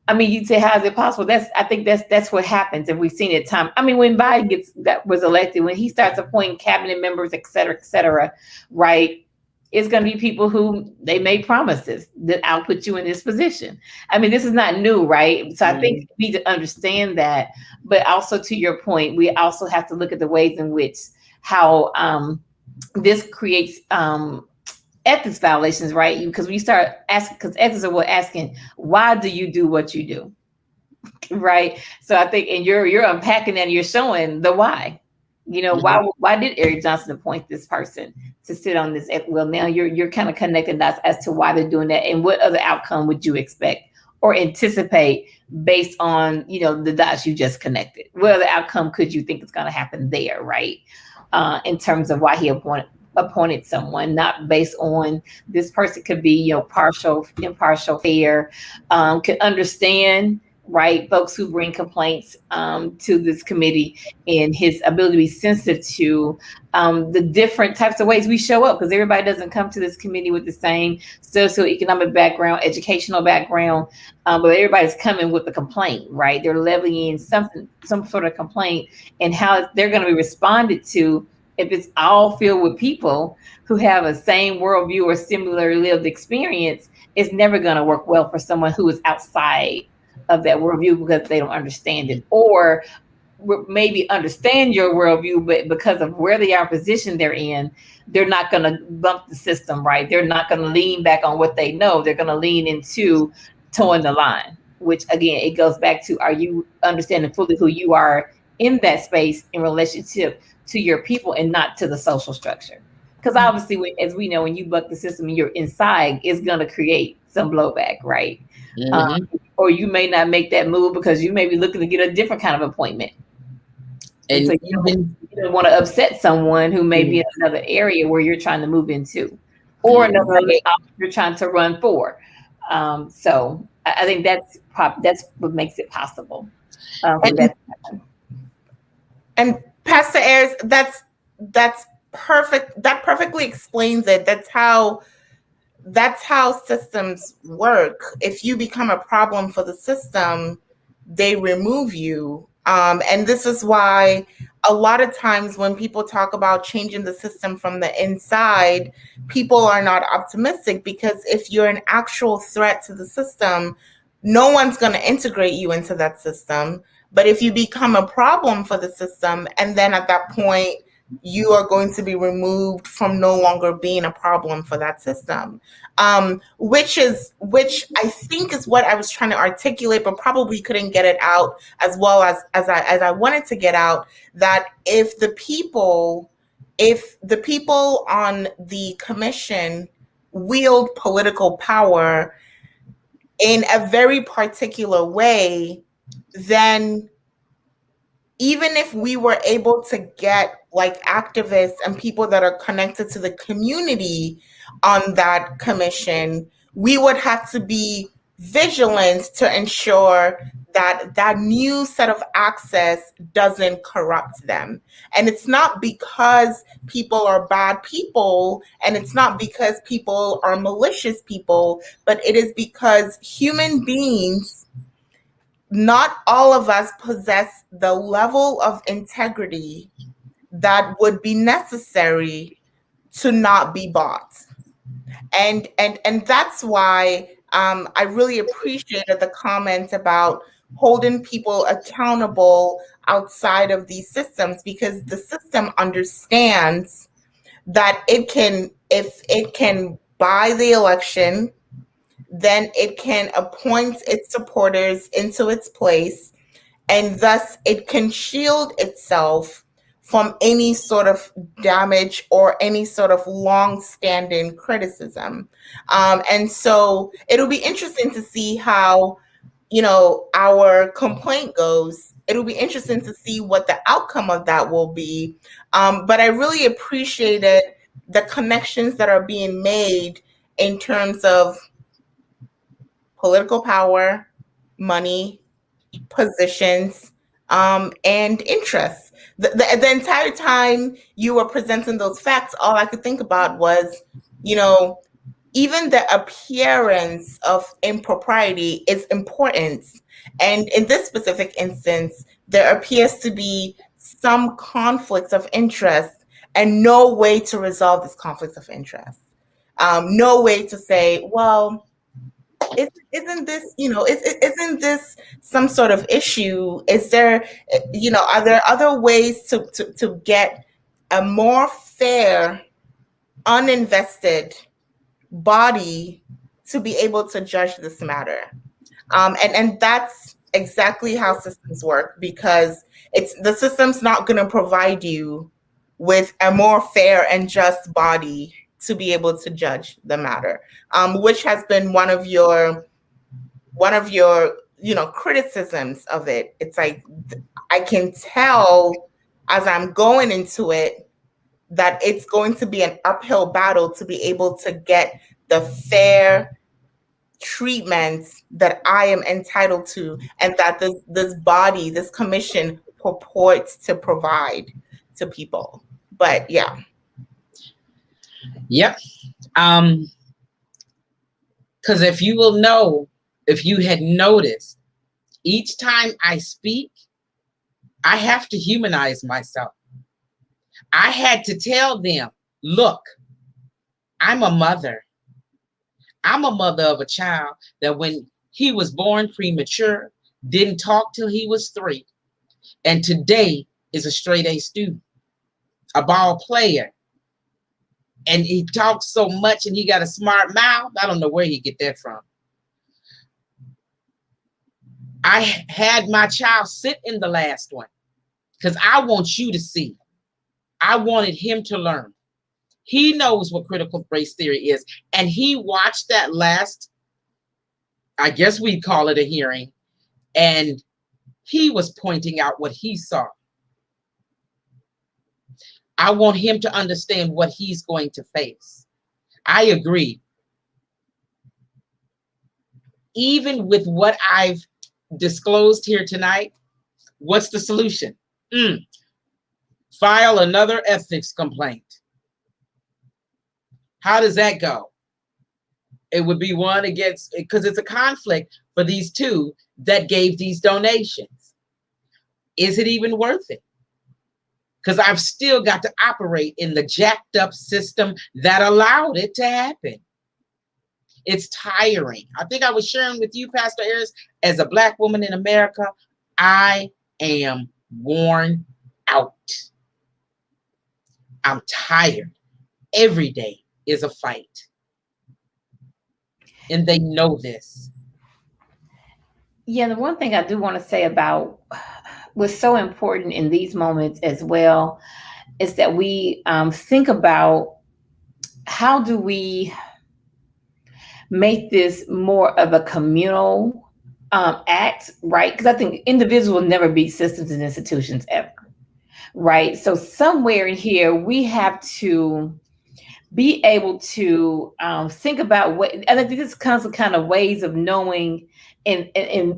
I mean, you'd say, how is it possible? I think that's what happens, and we've seen it time. I mean, when Biden was elected, when he starts appointing cabinet members, et cetera, right? It's going to be people who they made promises that I'll put you in this position. I mean, this is not new, right? So I think we need to understand that, but also to your point, we also have to look at the ways in which how this creates ethics violations, right? Because we start asking, because ethics are asking, why do you do what you do, right? So I think, and you're unpacking that, and you're showing the why. Why did Eric Johnson appoint this person to sit on this? Well, now you're kind of connecting dots as to why they're doing that, and what other outcome would you expect or anticipate based on the dots you just connected. What other outcome could you think is going to happen there, right? In terms of why he appointed appointed someone, not based on this person could be, partial, impartial, fair, can understand, right, folks who bring complaints to this committee, and his ability to be sensitive to the different types of ways we show up, because everybody doesn't come to this committee with the same socioeconomic background, educational background, but everybody's coming with a complaint, right? They're levying some sort of complaint, and how they're going to be responded to. If it's all filled with people who have a same worldview or similar lived experience, it's never going to work well for someone who is outside of that worldview, because they don't understand it, or maybe understand your worldview, but because of where they are positioned they're in, they're not going to bump the system, right? They're not going to lean back on what they know. They're going to lean into towing the line, which again, it goes back to, are you understanding fully who you are in that space in relationship to your people and not to the social structure? Because obviously, as we know, when you buck the system and you're inside, it's going to create some blowback, right? Or you may not make that move because you may be looking to get a different kind of appointment. And so you don't want to upset someone who may be in another area where you're trying to move into, or another you're trying to run for. So I think that's what makes it possible. And Pastor Ayers, that's perfect. That perfectly explains it. That's how systems work. If you become a problem for the system, they remove you. And this is why a lot of times when people talk about changing the system from the inside, people are not optimistic, because if you're an actual threat to the system, no one's going to integrate you into that system. But if you become a problem for the system, and then at that point, you are going to be removed from no longer being a problem for that system, which I think is what I was trying to articulate, but probably couldn't get it out as well as I wanted to get out. That if the people on the commission wield political power in a very particular way, then even if we were able to get like activists and people that are connected to the community on that commission, we would have to be vigilant to ensure that that new set of access doesn't corrupt them. And it's not because people are bad people, and it's not because people are malicious people, but it is because human beings, not all of us possess the level of integrity that would be necessary to not be bought. And that's why I really appreciated the comment about holding people accountable outside of these systems, because the system understands that if it can buy the election, then it can appoint its supporters into its place, and thus it can shield itself from any sort of damage or any sort of long-standing criticism. And so it'll be interesting to see how, our complaint goes. It'll be interesting to see what the outcome of that will be. But I really appreciated the connections that are being made in terms of political power, money, positions, and interests. The entire time you were presenting those facts, all I could think about was, even the appearance of impropriety is important. And in this specific instance, there appears to be some conflicts of interest and no way to resolve this conflict of interest. No way to say, well, isn't this, isn't this some sort of issue? Is there, are there other ways to get a more fair, uninvested body to be able to judge this matter? And that's exactly how systems work, because the system's not going to provide you with a more fair and just body to be able to judge the matter, which has been one of your criticisms of it. It's like, I can tell as I'm going into it that it's going to be an uphill battle to be able to get the fair treatments that I am entitled to, and that this body, this commission purports to provide to people. But yeah. Yep. Because if you had noticed, each time I speak, I have to humanize myself. I had to tell them, look, I'm a mother. I'm a mother of a child that when he was born premature, didn't talk till he was 3, and today is a straight A student, a ball player. And he talks so much and he got a smart mouth. I don't know where he get that from. I had my child sit in the last one because I want you to see. I wanted him to learn. He knows what critical race theory is. And he watched that last, I guess we'd call it a hearing, and he was pointing out what he saw. I want him to understand what he's going to face. I agree. Even with what I've disclosed here tonight, what's the solution? File another ethics complaint. How does that go? It would be one against, because it's a conflict for these two that gave these donations. Is it even worth it? Because I've still got to operate in the jacked up system that allowed it to happen. It's tiring. I think I was sharing with you, Pastor Ayers, as a Black woman in America, I am worn out. I'm tired. Every day is a fight. And they know this. Yeah, the one thing I do want to say about what's so important in these moments as well is that we think about how do we make this more of a communal act, right? Because I think individuals will never beat systems and institutions ever, right? So somewhere in here, we have to be able to think about what, and I think this comes with kind of ways of knowing and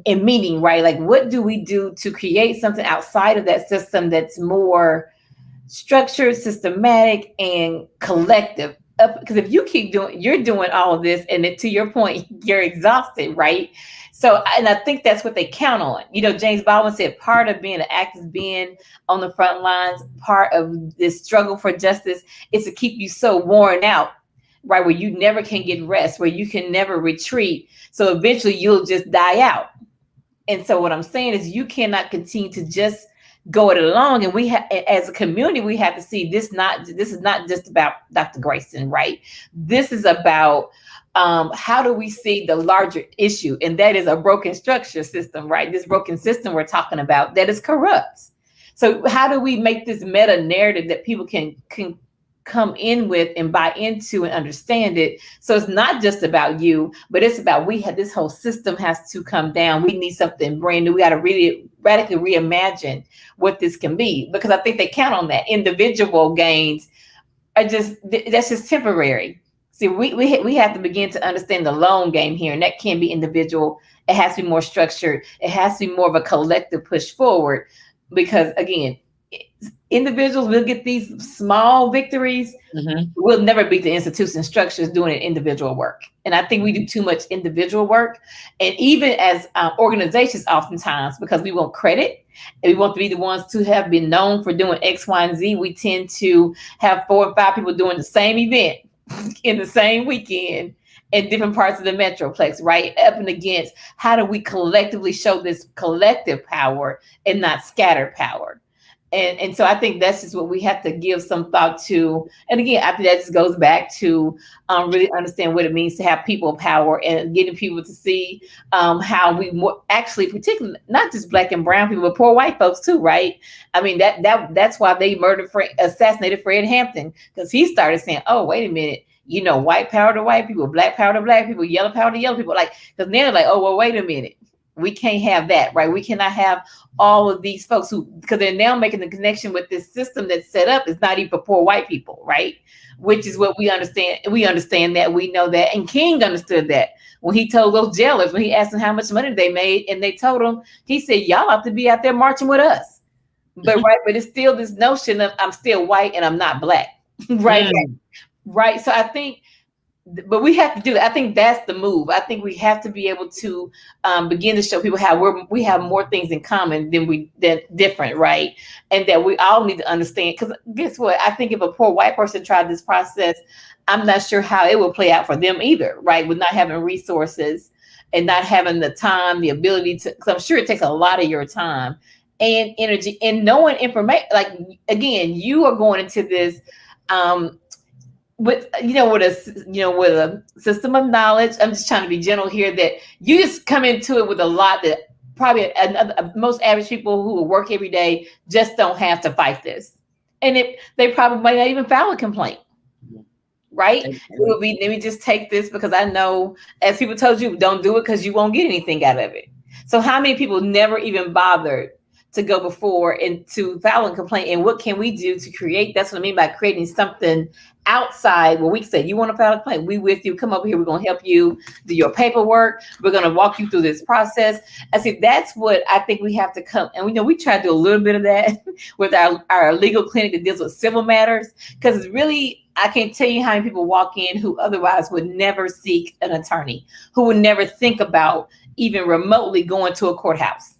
meaning, right? Like, what do we do to create something outside of that system that's more structured, systematic, and collective? Because if you keep you're doing all of this, and to your point, you're exhausted, right? So, and I think that's what they count on. You know, James Baldwin said part of being an activist, being on the front lines, part of this struggle for justice is to keep you so worn out, right? Where you never can get rest, where you can never retreat. So eventually you'll just die out. And so what I'm saying is you cannot continue to just go it along. And we have, as a community, we have to see this is not just about Dr. Grayson, right? This is about how do we see the larger issue? And that is a broken structure system, right? This broken system we're talking about that is corrupt. So how do we make this meta narrative that people can come in with and buy into and understand it? So it's not just about you, but it's about this whole system has to come down. We need something brand new. We got to really radically reimagine what this can be, because I think they count on that. Individual gains are that's just temporary. See, we have to begin to understand the long game here, and that can't be individual. It has to be more structured. It has to be more of a collective push forward, because again, individuals will get these small victories. We'll never beat the institution structures doing individual work. And I think we do too much individual work. And even as organizations, oftentimes, because we want credit and we want to be the ones to have been known for doing X, Y, and Z, we tend to have 4 or 5 people doing the same event in the same weekend in different parts of the Metroplex, right? Up and against, how do we collectively show this collective power and not scattered power? And so I think that's just what we have to give some thought to. And again, after that just goes back to really understand what it means to have people power and getting people to see how we actually, particularly not just Black and brown people, but poor white folks too, right? I mean, that's why they assassinated Fred Hampton, because he started saying, oh, wait a minute, you know, white power to white people, Black power to Black people, yellow power to yellow people, like, because now they're like, oh, well, wait a minute. We can't have that, right? We cannot have all of these folks who, because they're now making the connection with this system that's set up is not even for poor white people, right? Which is what we understand. We understand that, we know that. And King understood that when he told those jailers, when he asked them how much money they made, and they told him, he said, y'all have to be out there marching with us. But right, but it's still this notion of I'm still white and I'm not black, right? Right. So I think, but we have to do that. I think that's the move. I think we have to be able to begin to show people how we have more things in common than different, right? And that we all need to understand. Because guess what? I think if a poor white person tried this process, I'm not sure how it will play out for them either, right? With not having resources and not having the time, the ability to. Because I'm sure it takes a lot of your time and energy and knowing information. Like again, you are going into this. With a system of knowledge. I'm just trying to be gentle here, that you just come into it with a lot that probably most average people who work every day just don't have to fight this, and they probably might not even file a complaint, right? It would be, let me just take this because I know, as people told you, don't do it because you won't get anything out of it. So how many people never even bothered to go before and to file a complaint? And what can we do to create? That's what I mean by creating something outside where we say, you want to file a complaint, we with you, come over here, we're going to help you do your paperwork, we're going to walk you through this process. I see, that's what I think we have to come, and we try to do a little bit of that with our legal clinic that deals with civil matters, because it's really, I can't tell you how many people walk in who otherwise would never seek an attorney, who would never think about even remotely going to a courthouse.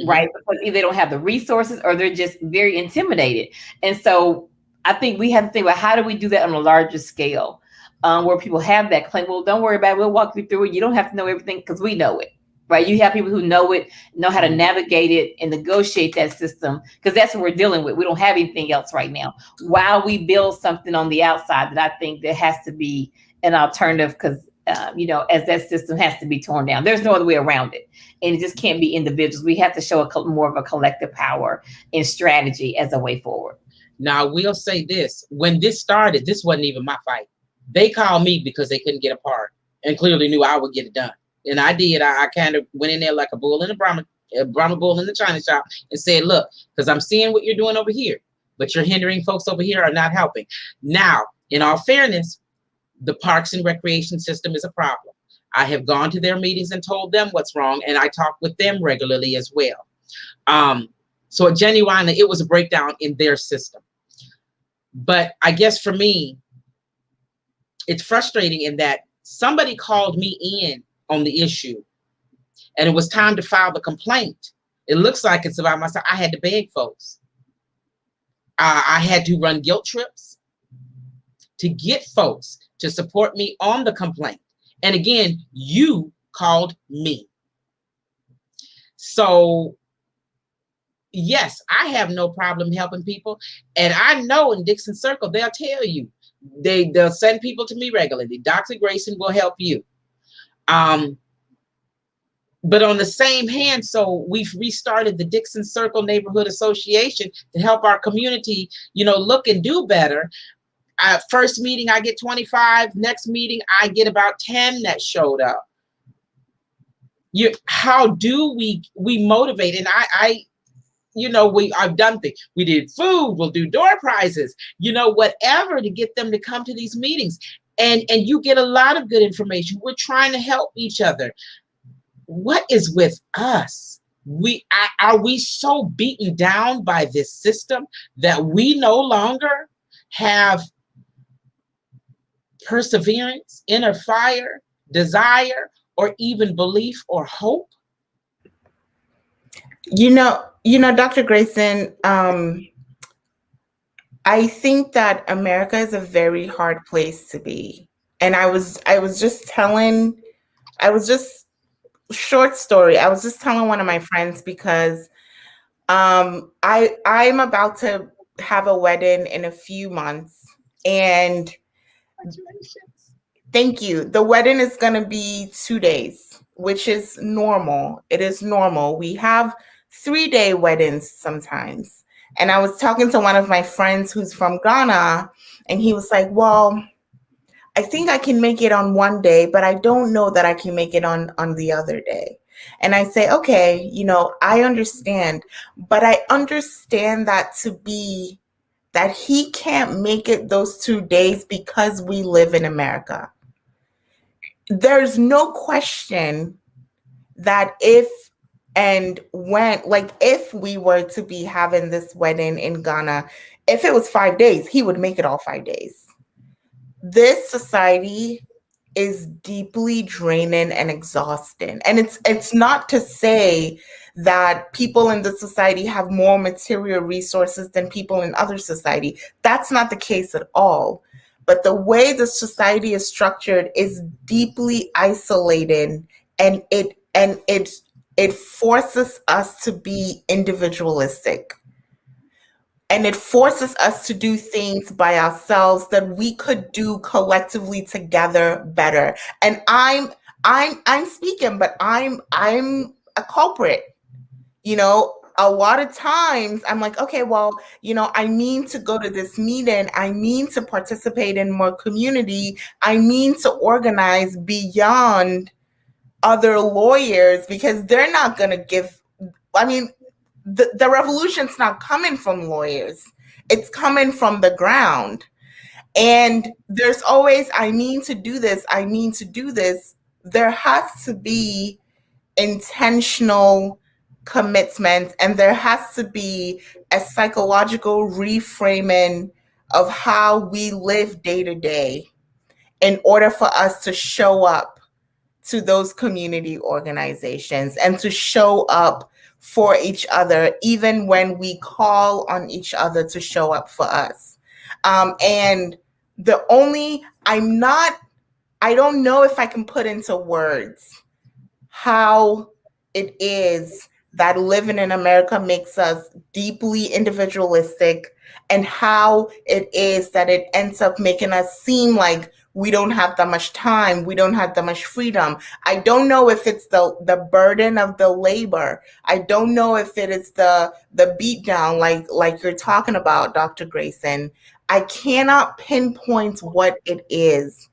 Right? Because either they don't have the resources or they're just very intimidated. And so I think we have to think about how do we do that on a larger scale, where people have that claim. Well, don't worry about it. We'll walk you through it. You don't have to know everything because we know it, right? You have people who know it, know how to navigate it and negotiate that system, because that's what we're dealing with. We don't have anything else right now. While we build something on the outside that I think there has to be an alternative, because as that system has to be torn down. There's no other way around it. And it just can't be individuals. We have to show more of a collective power and strategy as a way forward. Now, I will say this. When this started, this wasn't even my fight. They called me because they couldn't get a part and clearly knew I would get it done. And I did. I kind of went in there like a bull in a Brahma bull in the china shop and said, look, because I'm seeing what you're doing over here, but you're hindering folks over here are not helping. Now, in all fairness, the parks and recreation system is a problem. I have gone to their meetings and told them what's wrong, and I talk with them regularly as well. So genuinely, it was a breakdown in their system. But I guess for me, it's frustrating in that somebody called me in on the issue, and it was time to file the complaint. It looks like it's about myself. I had to beg folks. I had to run guilt trips to get folks to support me on the complaint. And again, you called me. So yes, I have no problem helping people. And I know in Dixon Circle, they'll tell you, they'll send people to me regularly. Dr. Grayson will help you. But on the same hand, so we've restarted the Dixon Circle Neighborhood Association to help our community, look and do better. First meeting, I get 25. Next meeting, I get about 10 that showed up. How do we motivate? And I've done things. We did food. We'll do door prizes. Whatever to get them to come to these meetings. And you get a lot of good information. We're trying to help each other. What is with us? Are we so beaten down by this system that we no longer have perseverance, inner fire, desire, or even belief or hope? Dr. Grayson, I think that America is a very hard place to be. And I was just telling one of my friends, because I'm about to have a wedding in a few months, and thank you. The wedding is going to be 2 days, which is normal. It is normal. We have 3-day weddings sometimes. And I was talking to one of my friends who's from Ghana, and he was like, well, I think I can make it on one day, but I don't know that I can make it on the other day. And I say, okay, I understand, but I understand that to be that he can't make it those 2 days because we live in America. There's no question that if and when, like, if we were to be having this wedding in Ghana, if it was 5 days, he would make it all 5 days. This society is deeply draining and exhausting. And it's not to say that people in the society have more material resources than people in other society. That's not the case at all. But the way the society is structured is deeply isolating, and it forces us to be individualistic, and it forces us to do things by ourselves that we could do collectively together better. And I'm speaking, but I'm a culprit. A lot of times I'm like, okay, well, I mean to go to this meeting, I mean to participate in more community, I mean to organize beyond other lawyers, because they're not going to give, I mean, the revolution's not coming from lawyers. It's coming from the ground. And there's always, I mean to do this, I mean to do this. There has to be intentional commitment, and there has to be a psychological reframing of how we live day to day in order for us to show up to those community organizations and to show up for each other, even when we call on each other to show up for us. And I don't know if I can put into words how it is that living in America makes us deeply individualistic, and how it is that it ends up making us seem like we don't have that much time, we don't have that much freedom. I don't know if it's the burden of the labor. I don't know if it is the beat down, like you're talking about, Dr. Grayson. I cannot pinpoint what it is,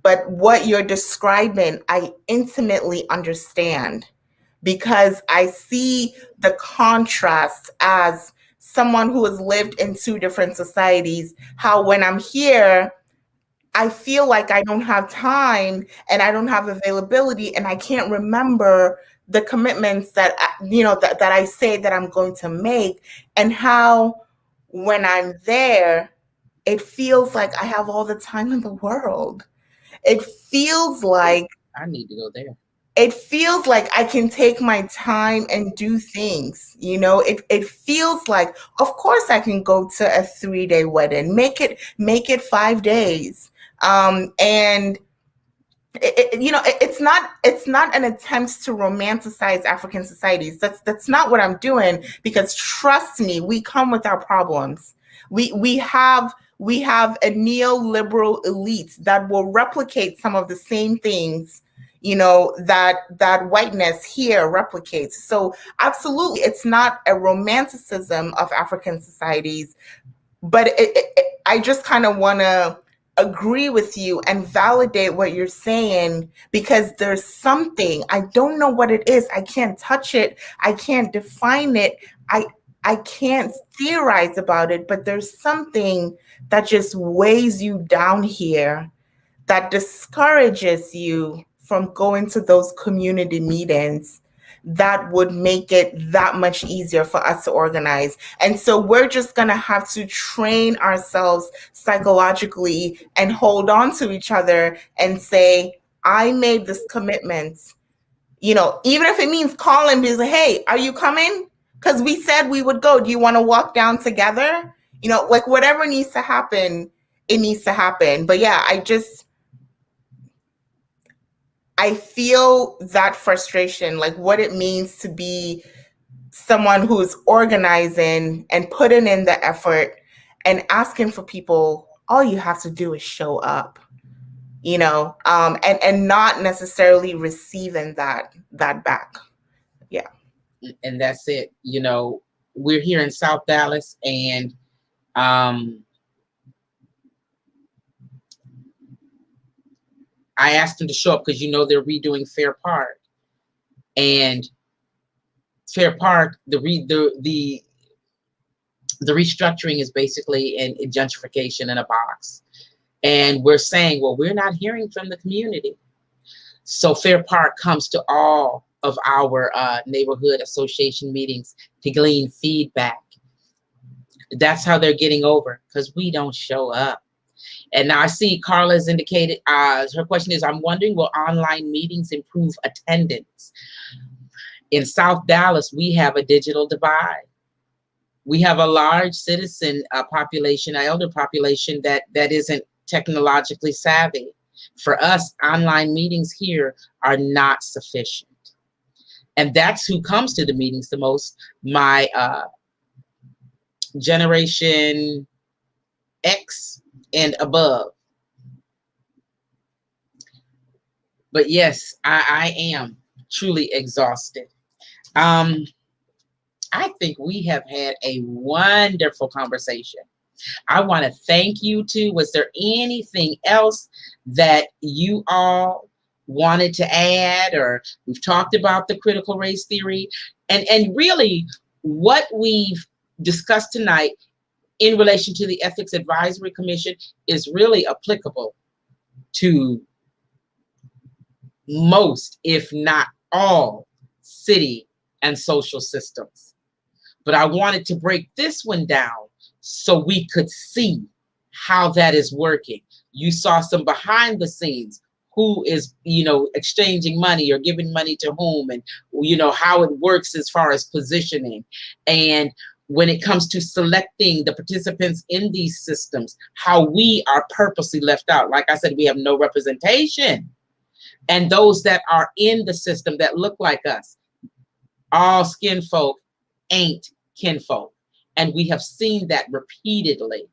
but what you're describing, I intimately understand, because I see the contrast as someone who has lived in two different societies, how when I'm here, I feel like I don't have time and I don't have availability, and I can't remember the commitments that that I say that I'm going to make, and how when I'm there, it feels like I have all the time in the world. It feels like I need to go there. it feels like I can take my time and do things. It feels like, of course, I can go to a 3-day wedding, make it 5 days. And it's not an attempt to romanticize African societies. That's not what I'm doing, because trust me, we come with our problems. We have a neoliberal elite that will replicate some of the same things, that whiteness here replicates. So absolutely, it's not a romanticism of African societies, but I just kind of want to agree with you and validate what you're saying, because there's something, I don't know what it is, I can't touch it, I can't define it, I can't theorize about it, but there's something that just weighs you down here, that discourages you from going to those community meetings, that would make it that much easier for us to organize. And so we're just going to have to train ourselves psychologically and hold on to each other and say, I made this commitment, even if it means calling, be like, hey, are you coming? Because we said we would go. Do you want to walk down together? Like, whatever needs to happen, it needs to happen. But yeah, I feel that frustration, like what it means to be someone who's organizing and putting in the effort and asking for people. All you have to do is show up, and not necessarily receiving that back. Yeah. And that's it. We're here in South Dallas, and I asked them to show up because they're redoing Fair Park. And Fair Park, the restructuring is basically in gentrification in a box. And we're saying, well, we're not hearing from the community. So Fair Park comes to all of our neighborhood association meetings to glean feedback. That's how they're getting over, because we don't show up. And now I see Carla's indicated, her question is, I'm wondering, will online meetings improve attendance? In South Dallas, we have a digital divide. We have a large citizen population, an elder population that isn't technologically savvy. For us, online meetings here are not sufficient. And that's who comes to the meetings the most. My Generation X and above. But yes, I am truly exhausted. I think we have had a wonderful conversation. I want to thank you too. Was there anything else that you all wanted to add? Or we've talked about the critical race theory, and really what we've discussed tonight in relation to the Ethics Advisory Commission is really applicable to most, if not all, city and social systems. But I wanted to break this one down so we could see how that is working. You saw some behind the scenes, who is, exchanging money or giving money to whom, and, how it works as far as positioning. And when it comes to selecting the participants in these systems, how we are purposely left out. Like I said, we have no representation. And those that are in the system that look like us, all skin folk ain't kinfolk. And we have seen that repeatedly.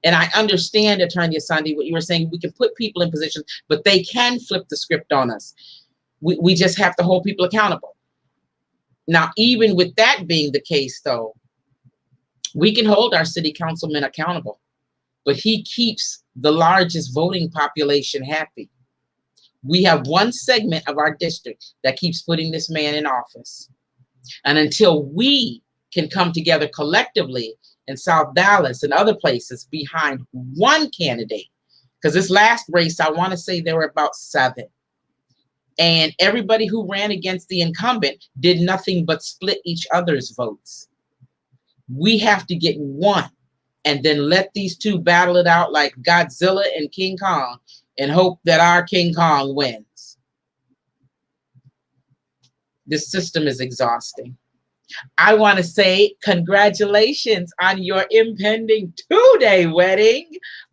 And I understand, Attorney Asante, what you were saying. We can put people in positions, but they can flip the script on us. We just have to hold people accountable. Now, even with that being the case, though, we can hold our city councilman accountable, but he keeps the largest voting population happy. We have one segment of our district that keeps putting this man in office. And until we can come together collectively in South Dallas and other places behind one candidate, because this last race, I want to say there were about 7. And everybody who ran against the incumbent did nothing but split each other's votes. We have to get one and then let these two battle it out like Godzilla and King Kong and hope that our King Kong wins. This system is exhausting. I want to say congratulations on your impending 2-day wedding.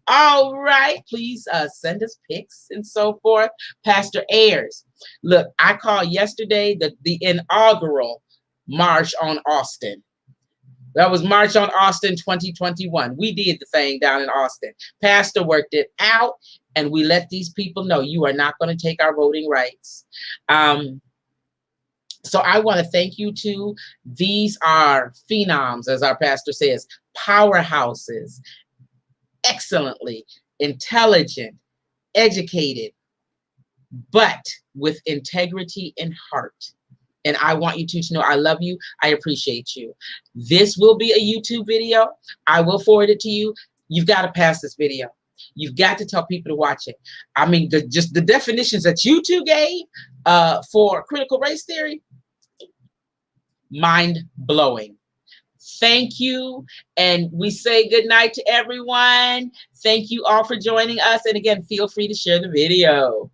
All right, please send us pics and so forth. Pastor Ayers, look, I called yesterday the inaugural March on Austin. That was March on Austin 2021. We did the thing down in Austin. Pastor worked it out, and we let these people know you are not going to take our voting rights. So I want to thank you too. These are phenoms, as our pastor says, powerhouses, excellently intelligent, educated, but with integrity and heart. And I want you to know I love you. I appreciate you. This will be a YouTube video. I will forward it to you. You've got to pass this video. You've got to tell people to watch it. I mean, just the definitions that you two gave for critical race theory, mind-blowing. Thank you. And we say good night to everyone. Thank you all for joining us. And again, feel free to share the video.